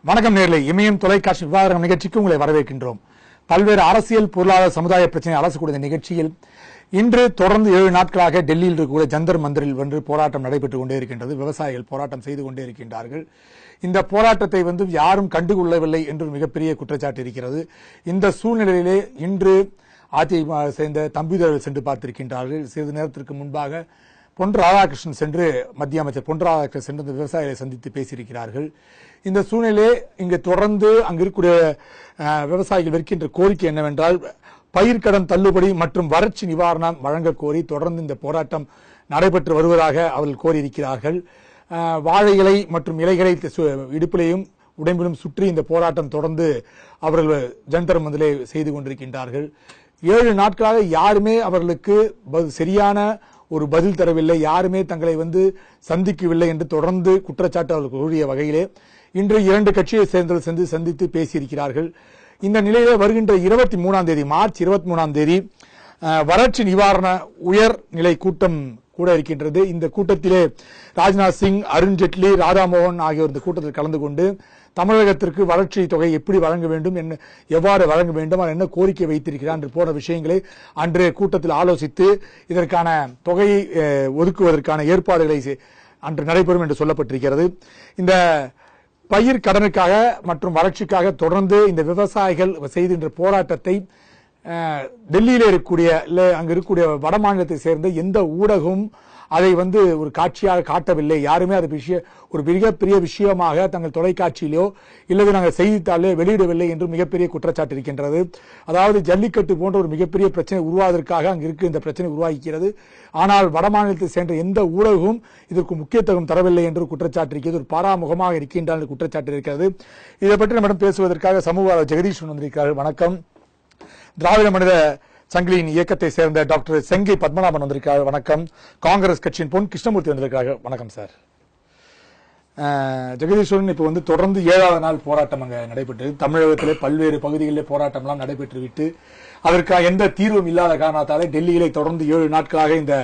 வணக்கம் நேயர்களே, இமயம் தொலைக்காட்சி விவாதம் நிகழ்ச்சிக்கு உங்களை வரவேற்கின்றோம். பல்வேறு அரசியல், பொருளாதார, சமுதாய பிரச்சனை அரசக்கூடிய நிகழ்ச்சியில் இன்று தொடர்ந்து 7 நாட்களாக டெல்லியில் இருக்கக்கூடிய ஜந்தர் மந்தரில் வென்று போராட்டம் நடைபெற்றுக் கொண்டே இருக்கின்றது. விவசாயிகள் போராட்டம் செய்து கொண்டே இருக்கின்றார்கள். இந்த போராட்டத்தை யாரும் கண்டுகொள்ளவில்லை என்று மிகப்பெரிய குற்றச்சாட்டு இருக்கிறது. இந்த சூழ்நிலையிலே இன்று அதிமுக சேர்ந்த தம்பிதுரை சென்று பார்த்திருக்கின்றார்கள். சிறிது நேரத்திற்கு முன்பாக பொன் ராதாகிருஷ்ணன் சென்று மத்திய அமைச்சர் பொன் ராதாகிருஷ்ணன் சென்று இந்த விவசாயிகளை சந்தித்து பேசியிருக்கிறார்கள். இந்த சூழ்நிலை இங்கு தொடர்ந்து அங்கு இருக்கக்கூடிய விவசாயிகள் வைக்கின்ற கோரிக்கை என்னவென்றால், பயிர்க்கடன் தள்ளுபடி மற்றும் வறட்சி நிவாரணம் வழங்க கோரி தொடர்ந்து இந்த போராட்டம் நடைபெற்று வருவதாக அவர்கள் கோரியிருக்கிறார்கள். வாழை இலை மற்றும் இலைகளை இடுப்பிலையும் உடம்பிலும் சுற்றி இந்த போராட்டம் தொடர்ந்து அவர்கள் ஜந்தர் மந்தரிலே செய்து கொண்டிருக்கின்றார்கள். 7 நாட்களாக யாருமே அவர்களுக்கு சரியான ஒரு பதில் தரவில்லை, யாருமே தங்களை சந்திக்கவில்லை என்று தொடர்ந்து குற்றச்சாட்டு அவர்கள் கூறிய வகையிலே இன்று 2 கட்சியை சேர்ந்தவர்கள் சென்று சந்தித்து பேசியிருக்கிறார்கள். இந்த நிலையிலே வருகின்ற 23ஆம் தேதி மார்ச் 23ஆம் தேதி வறட்சி நிவாரண உயர்நிலை கூட்டம் கூட இருக்கின்றது. இந்த கூட்டத்திலே ராஜ்நாத் சிங், அருண்ஜேட்லி, ராதாமோகன் ஆகியோர் இந்த கூட்டத்தில் கலந்து கொண்டு தமிழகத்திற்கு வறட்சி தொகை எப்படி வழங்க வேண்டும், எவ்வாறு வழங்க வேண்டும், என்ன கோரிக்கை வைத்திருக்கிறார் என்று போன்ற விஷயங்களை அன்றைய கூட்டத்தில் ஆலோசித்து இதற்கான தொகையை ஒதுக்குவதற்கான ஏற்பாடுகளை அன்று நடைபெறும் என்று சொல்லப்பட்டிருக்கிறது. இந்த பயிர் கடனுக்காக மற்றும் வறட்சிக்காக தொடர்ந்து இந்த விவசாயிகள் செய்கின்ற போராட்டத்தை டெல்லியில இருக்கக்கூடிய அங்கு இருக்கக்கூடிய வட மாநிலத்தை சேர்ந்த எந்த ஊடகமும் அதை ஒரு காட்சியாக காட்டவில்லை. யாருமே அது ஒரு மிகப்பெரிய விஷயமாக தங்கள் தொலைக்காட்சியிலோ இல்லது நாங்கள் செய்தித்தாளிலோ வெளியிடவில்லை என்று மிகப்பெரிய குற்றச்சாட்டு இருக்கின்றது. அதாவது ஜல்லிக்கட்டு போன்ற ஒரு மிகப்பெரிய பிரச்சனை உருவாவதற்காக அங்கு இருக்க இந்த பிரச்சனை உருவாகிறது. ஆனால் வட மாநிலத்தை சேர்ந்த எந்த ஊடகமும் இதற்கு முக்கியத்துவம் தரவில்லை என்று குற்றச்சாட்டு இருக்கிறது. ஒரு பாராமுகமாக இருக்கின்ற குற்றச்சாட்டு இருக்கிறது. இதை பற்றி நம்மிடம் பேசுவதற்காக சமூக ஜெகதீஷன் வந்திருக்கிறார்கள். வணக்கம். திராவிட மனித சங்கிலியின் இயக்கத்தை சேர்ந்த டாக்டர் செங்கை பத்மநாபன் வந்திருக்கிறார். வணக்கம். காங்கிரஸ் கட்சியின் பொன் கிருஷ்ணமூர்த்தி வந்திருக்கிறார்கள். வணக்கம் சார். ஜெகதீஸ்வரன், இப்ப தொடர்ந்து 7வது நாள் போராட்டம் அங்க நடைபெற்றது. தமிழகத்திலே பல்வேறு பகுதிகளிலே போராட்டம் எல்லாம் நடைபெற்று விட்டு அதற்காக எந்த தீர்வும் இல்லாத காரணத்தாலே டெல்லியிலே தொடர்ந்து 7 நாட்களாக இந்த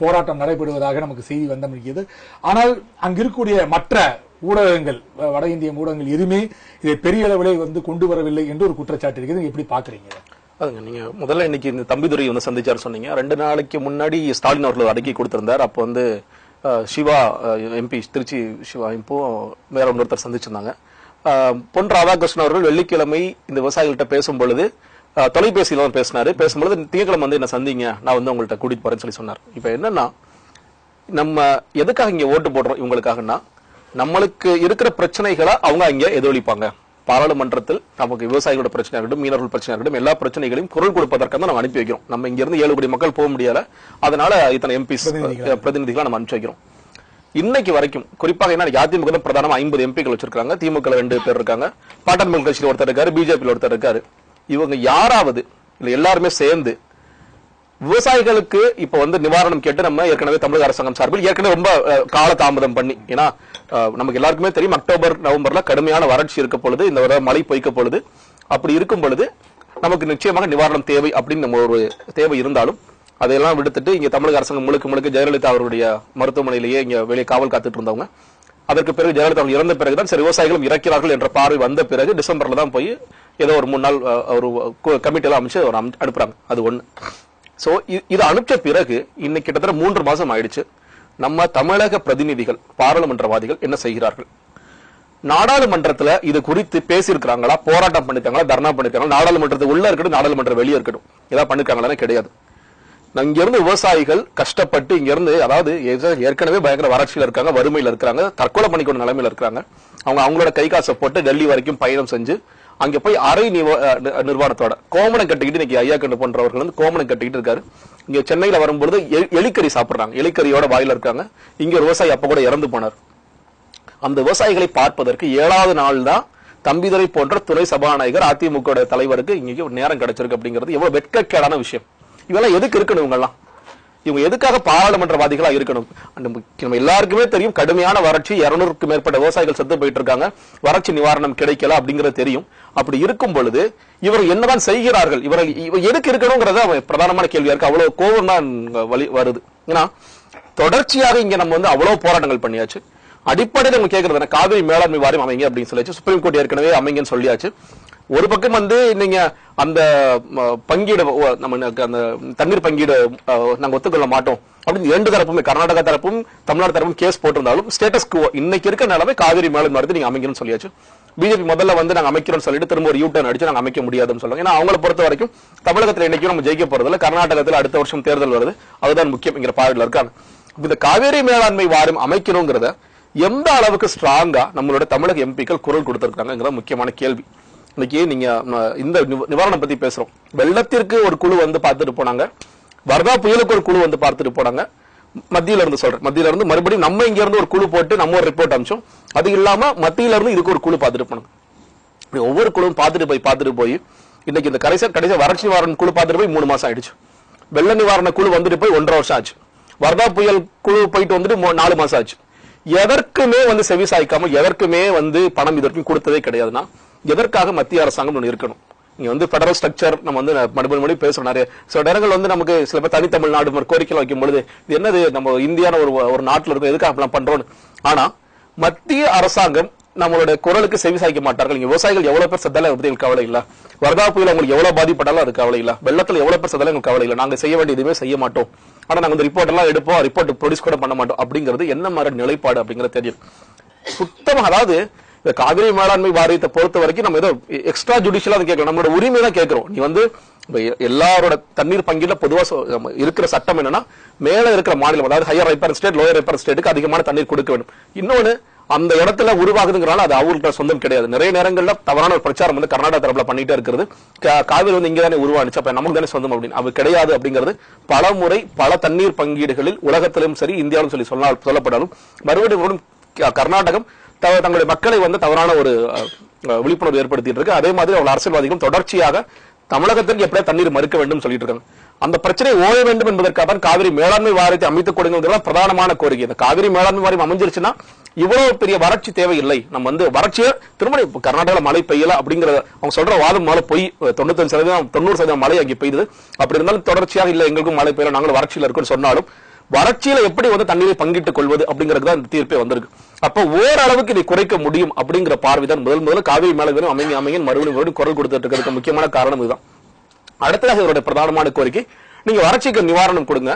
போராட்டம் நடைபெறுவதாக நமக்கு செய்தி வந்திருக்கிறது. ஆனால் அங்கு இருக்கக்கூடிய மற்ற ஊடகங்கள், வட இந்திய ஊடகங்கள் எதுவுமே இதை பெரிய அளவிலே கொண்டு வரவில்லை என்று ஒரு குற்றச்சாட்டு இருக்கிறது. எப்படி பாக்குறீங்க? அதுங்க, நீங்க முதல்ல இன்னைக்கு இந்த தம்பிதுரை சந்திச்சாரு சொன்னீங்க. 2 நாளைக்கு முன்னாடி ஸ்டாலின் அவர்கள் அறிக்கை கொடுத்திருந்தார். அப்போ சிவா எம்பி, திருச்சி சிவா எம்போ வேற ஒருத்தர் சந்திச்சிருந்தாங்க. பொன் ராதாகிருஷ்ணன் அவர்கள் வெள்ளிக்கிழமை இந்த விவசாயிகள்கிட்ட பேசும் பொழுது தொலைபேசியில பேசினாரு. பேசும்பொழுது திங்கக்கிழமை என்ன சந்திங்க, நான் உங்கள்கிட்ட கூட்டிட்டு போறேன்னு சொல்லி சொன்னார். இப்ப என்னன்னா, நம்ம எதுக்காக இங்க ஓட்டு போடுறோம் இவங்களுக்காகனா, நம்மளுக்கு இருக்கிற பிரச்சனைகளை அவங்க இங்க எதிரொலிப்பாங்க. பாராளுமன்றத்தில் நமக்கு விவசாயிகளோட பிரச்சனை இருக்கட்டும், மீனவர்கள் பிரச்சனை இருக்கட்டும், எல்லா பிரச்சனைகளையும் குரல் கொடுப்பதற்காக நம்ம அனுப்பி வைக்கிறோம். நம்ம இங்க இருந்து 7 கோடி மக்கள் போக முடியல, அதனால இத்தனை எம்பிஸ் பிரதிநிதிகளை நம்ம அனுப்பிச்சு வைக்கிறோம். இன்னைக்கு வரைக்கும் குறிப்பாக என்ன, அதிமுக பிரதானமா 50 எம்பிக்கள் வச்சிருக்காங்க, திமுக 2 பேர் இருக்காங்க, பாட்டாளி கட்சியில் ஒருத்தர் இருக்காரு, பிஜேபி ஒருத்தர் இருக்காரு. இவங்க யாராவது இல்ல எல்லாருமே சேர்ந்து விவசாயிகளுக்கு இப்ப நிவாரணம் கேட்டு நம்ம ஏற்கனவே தமிழக அரசாங்கம் சார்பில் ஏற்கனவே ரொம்ப கால தாமதம் பண்ணி, ஏன்னா நமக்கு எல்லாருக்குமே தெரியும் அக்டோபர் நவம்பர்ல கடுமையான வறட்சி இருக்க பொழுது, இந்த மழை பொய்க்க பொழுது, அப்படி இருக்கும் பொழுது நமக்கு நிச்சயமாக நிவாரணம் தேவை அப்படின்னு நம்ம ஒரு தேவை இருந்தாலும் அதையெல்லாம் விடுத்துட்டு இங்க தமிழக அரசாங்கம் முழுக்க ஜெயலலிதா அவருடைய மருத்துவமனையிலேயே இங்க வெளியே காவல் காத்துட்டு இருந்தவங்க. அதற்கு பிறகு ஜெயலலிதா அவர்கள் இறந்த பிறகுதான் சரி விவசாயிகளும் இறக்கிறார்கள் என்ற பார்வை வந்த பிறகு டிசம்பர்ல தான் போய் ஏதோ ஒரு 3 நாள் ஒரு கமிட்டி எல்லாம் அமைச்சு அனுப்புறாங்க. அது ஒண்ணு. சோ இது அனுப்பிச்ச பிறகு இன்னைக்கு கிட்டத்தட்ட 3 மாசம் ஆயிடுச்சு. நம்ம தமிழக பிரதிநிதிகள், பாராளுமன்றவாதிகள் என்ன செய்கிறார்கள்? நாடாளுமன்றத்துல இது குறித்து பேசியிருக்கிறாங்களா, போராட்டம் பண்ணிருக்காங்களா, தர்ணா பண்ணிருக்காங்களா, நாடாளுமன்றத்துக்கு உள்ள இருக்கட்டும், நாடாளுமன்றம் வெளியே இருக்கட்டும், ஏதாவது பண்ணிருக்காங்களா? கிடையாது. இங்க இருந்து விவசாயிகள் கஷ்டப்பட்டு இங்க இருந்து, அதாவது ஏற்கனவே பயங்கர வறட்சியில இருக்காங்க, வறுமையில இருக்காங்க, தற்கொலை பண்ணிக்கொண்ட நிலைமையில இருக்காங்க. அவங்களோட கை காசை போட்டு டெல்லி வரைக்கும் பயணம் செஞ்சு அங்க போய் அரை நிர்வாணத்தோட கோமணம் கட்டிக்கிட்டு இன்னைக்கு ஐயா கண்டு போன்றவர்கள் கோமணம் கட்டிக்கிட்டு இருக்காரு. இங்க சென்னையில வரும்பொழுது எலிக்கறி சாப்பிடுறாங்க, எலிக்கறியோட வாயில இருக்காங்க. இங்க ஒரு விவசாயி அப்ப கூட இறந்து போனார். அந்த விவசாயிகளை பார்ப்பதற்கு 7வது நாள் தான் தம்பிதுரை போன்ற துணை சபாநாயகர் அதிமுக தலைவருக்கு இங்க நேரம் கிடைச்சிருக்கு. அப்படிங்கிறது எவ்வளவு வெட்கக்கேடான விஷயம். இவெல்லாம் எதுக்கு இருக்கணும்? இவங்க எதுக்காக பாராளுமன்றவாதிகளா இருக்கணும்? நம்ம எல்லாருக்குமே தெரியும், கடுமையான வறட்சி, 200க்கும் மேற்பட்ட விவசாயிகள் செத்து போயிட்டு இருக்காங்க, வறட்சி நிவாரணம் கிடைக்கல அப்படிங்கறது தெரியும். அப்படி இருக்கும் பொழுது இவர்கள் என்னதான் செய்கிறார்கள்? இவர்கள் எதுக்கு இருக்கணும்ங்கறத பிரதானமான கேள்வியா இருக்கு. அவ்வளவு கோபம் தான் வருது. ஏன்னா தொடர்ச்சியாக இங்க நம்ம அவ்வளவு போராட்டங்கள் பண்ணியாச்சு. அடிப்படையில் நம்ம கேட்கறது காவிரி மேலாண்மை வாரியம் அமைங்க அப்படின்னு சொல்லியாச்சு. சுப்ரீம் கோர்ட் ஏற்கனவே அமைங்கன்னு சொல்லியாச்சு. ஒரு பக்கம் நீங்க அந்த பங்கீடு நம்ம அந்த தண்ணீர் பங்கீடு நாங்க ஒத்துக்கொள்ள மாட்டோம் அப்படின்னு 2 தரப்புமே கர்நாடகா தரப்பும் தமிழ்நாடு தரப்பும் கேஸ் போட்டிருந்தாலும் ஸ்டேட்டஸ் குவோ இன்னைக்கு இருக்க நிலைமை காவிரி மேலாண்மை வாரியத்தை நீங்க அமைங்கன்னு சொல்லியாச்சு. பிஜேபி முதல்ல நாங்க அமைக்கிறோம்னு சொல்லிட்டு திரும்ப ஒரு யூ-டர்ன் அடிச்சு நாங்க அமைக்க முடியாதுன்னு சொல்லுவாங்க. ஏன்னா அவங்களை பொறுத்த வரைக்கும் தமிழகத்தில் இன்னைக்கும் நம்ம ஜெயிக்க போறதில்ல, கர்நாடகத்தில் அடுத்த வருஷம் தேர்தல் வருது, அதுதான் முக்கியங்கிற பார்வையில் இருக்காங்க. இந்த காவேரி மேலாண்மை வாரியம் அமைக்கணுங்கிறத எந்த அளவுக்கு ஸ்ட்ராங்கா நம்மளோட தமிழக எம்பிக்கள் குரல் கொடுத்திருக்காங்க முக்கியமான கேள்வி. இன்னைக்கு நீங்க இந்த நிவாரணம் பத்தி பேசுறோம். வெள்ளத்திற்கு ஒரு குழு பார்த்துட்டு போனாங்க, வர்தா புயலுக்கு ஒரு குழு பார்த்துட்டு போனாங்க. மத்தியில இருந்து மறுபடியும் நம்ம இங்க இருந்து ஒரு குழு போட்டு நம்ம ஒரு ரிப்போர்ட் அனுப்பிச்சோம். அது இல்லாம மத்தியில இருந்து இதுக்கு ஒரு குழு பார்த்துட்டு போனாங்க. ஒவ்வொரு குழுவும் பார்த்துட்டு போய் இன்னைக்கு இந்த கடைசி வறட்சி நிவாரண குழு பார்த்துட்டு போய் 3 மாசம் ஆயிடுச்சு. வெள்ள நிவாரண குழு வந்துட்டு போய் 1.5 வருஷம் ஆச்சு. வர்தா புயல் குழு போயிட்டு வந்துட்டு 4 மாசம் ஆச்சு. எதற்குமே செவி சாய்க்காம எதற்குமே பணம் இதற்கும் கொடுத்ததே கிடையாதுன்னா எதற்காக மத்திய அரசாங்கம் ஒன்று இருக்கணும்? நீங்க பெடரல் ஸ்ட்ரக்சர் நம்ம மறுபடியும் பேசுறோம். நிறைய சில இடங்கள் நமக்கு சில பேர் தனித்தமிழ்நாடு கோரிக்கை வைக்கும் பொழுது இது என்னது நம்ம இந்தியான ஒரு நாட்டில் இருக்கும், எதுக்காக பண்றோம்? ஆனா மத்திய அரசாங்கம் நம்மளுடைய குரலுக்கு செவி சாய்க்க மாட்டார்கள். இங்க விவசாயிகள் எவ்வளவு பேர் செத்தாலும் பத்தி கவலை இல்ல, வர்தா புயல் உங்களுக்கு எவ்வளவு பாதிப்பட்டாலும் அது கவலை இல்ல, வெள்ளத்துல எவ்வளவு பேர் செத்தாலும் எங்களுக்கு கவலை இல்ல, நாங்க செய்ய வேண்டிய எதுவுமே செய்ய மாட்டோம், ஆனா நாங்க இந்த ரிப்போர்ட் எல்லாம் எடுப்போம், ரிப்போர்ட் ப்ரொடியூஸ் கூட பண்ண மாட்டோம் அப்படிங்கிறது என்ன மாதிரி நிலைப்பாடு அப்படிங்கிறது தெரியும் சுத்தமாக. அதாவது இந்த காவிரி மேலாண்மை வாரியத்தை பொறுத்த வரைக்கும் நம்ம ஏதோ எக்ஸ்ட்ரா ஜுடிஷியலா கேட்கலாம், நம்மளோட உரிமை தான் கேட்கிறோம். நீ எல்லாரோட தண்ணீர் பங்கீடுல பொதுவா இருக்கிற சட்டம் என்னன்னா மேல இருக்கிற மாநிலம், அதாவது ஹையர் ரைப்பர் ஸ்டேட் லோயர் ரைப்பர் ஸ்டேட்டுக்கு அதிகமான தண்ணீர் கொடுக்க வேண்டும். இன்னொன்னு அந்த இடத்துல உருவாகுதுங்கிறனால அது அவங்களுக்கு சொந்தம் கிடையாது. நிறைய நேரங்கள்ல தவறான ஒரு பிரச்சாரம் கர்நாடகா தரப்புல பண்ணிட்டே இருக்கிறது. காவிரி இங்க தானே உருவானுச்சு, அப்ப நமக்கு தானே சொந்தம் அப்படின்னு. அது கிடையாது அப்படிங்கிறது பல முறை பல தண்ணீர் பங்கீடுகளில் உலகத்திலும் சரி இந்தியாவிலும் சரி சொல்லப்படாலும் மறுபடியும் கர்நாடகம் தங்களுடைய மக்களை தவறான ஒரு விழிப்புணர்வு ஏற்படுத்திட்டு இருக்கு. அதே மாதிரி அவர்கள் அரசியல்வாதிகளும் தொடர்ச்சியாக தமிழகத்திற்கு எப்படியா தண்ணீர் மறுக்க வேண்டும் சொல்லிட்டு இருக்காங்க. அந்த பிரச்சனை ஓய வேண்டும் என்பதற்காக தான் காவிரி மேலாண்மை வாரியத்தை அமைத்துக் கொடுங்க பிரதானமான கோரிக்கை. இந்த காவிரி மேலாண்மை வாரியம் அமைஞ்சிருச்சுன்னா இவ்வளவு பெரிய வறட்சி தேவையில்லை. நம்ம வறட்சியை திரும்ப கர்நாடகாவில் மழை பெய்யல அப்படிங்கிற அவங்க சொல்ற வாதம் மேல போய் 95% 90% மழை அங்கே பெய்யுது. அப்படி இருந்தாலும் தொடர்ச்சியாக இல்ல எங்களுக்கும் மழை பெய்யல, நாங்களும் வறட்சியில் இருக்குன்னு சொன்னாலும் வறட்சியில எப்படி தண்ணீரை பங்கிட்டுக் கொள்வது அப்படிங்கிறது தான் இந்த தீர்ப்பே வந்திருக்கு. அப்ப ஓரளவுக்கு இதை குறைக்க முடியும் அப்படிங்கிற பார்வைதான் முதல்ல காவிரி மேலாண்மை அமைங்க மறுபடியும் குரல் கொடுத்துட்டு இருக்கிறதுக்கு முக்கியமான காரணம் இதுதான். அடுத்ததாக இவருடைய பிரதானமான கோரிக்கை, நீங்க வறட்சிக்கு நிவாரணம் கொடுங்க.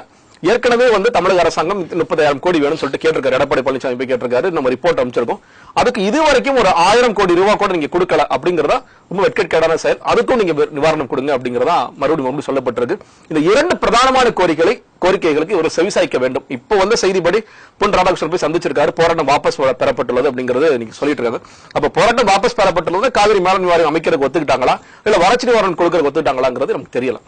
ஏற்கனவே தமிழக அரசாங்கம் 30,000 கோடி வேணும்னு சொல்லிட்டு கேட்டிருக்காரு. எடப்பாடி பழனிசாமி போய் கேட்டிருக்காரு, நம்ம ரிப்போர்ட் அமைச்சிருக்கோம். அதுக்கு இதுவரைக்கும் ஒரு 1000 கோடி ரூபாய் கூட நீங்க கொடுக்கல அப்படிங்கறதா ரொம்ப வெட்கக்கேடான செயல். அதுக்கும் நீங்க நிவாரணம் கொடுங்க அப்படிங்கறதா மறுபடியும் சொல்லப்பட்டிருக்கு. இந்த 2 பிரதானமான கோரிக்கைகளுக்கு ஒரு செவிசாய்க்க வேண்டும். இப்போ செய்திப்படி பொன் ராதாகிருஷ்ணன் போய் சந்திச்சிருக்காரு, போராட்டம் வாபஸ் பெறப்பட்டுள்ளது அப்படிங்கறது நீங்க சொல்லிட்டு இருக்காங்க. அப்ப போராட்டம் வாபஸ் பெறப்பட்டுள்ளது காவிரி மேலாண்மை வாரியம் அமைக்கிறதுக்கு ஒத்துக்கிட்டாங்களா இல்ல வறட்சி நிவாரணம் கொடுக்கறதுக்கு ஒத்துக்கிட்டாங்களாங்கிறது நமக்கு தெரியல.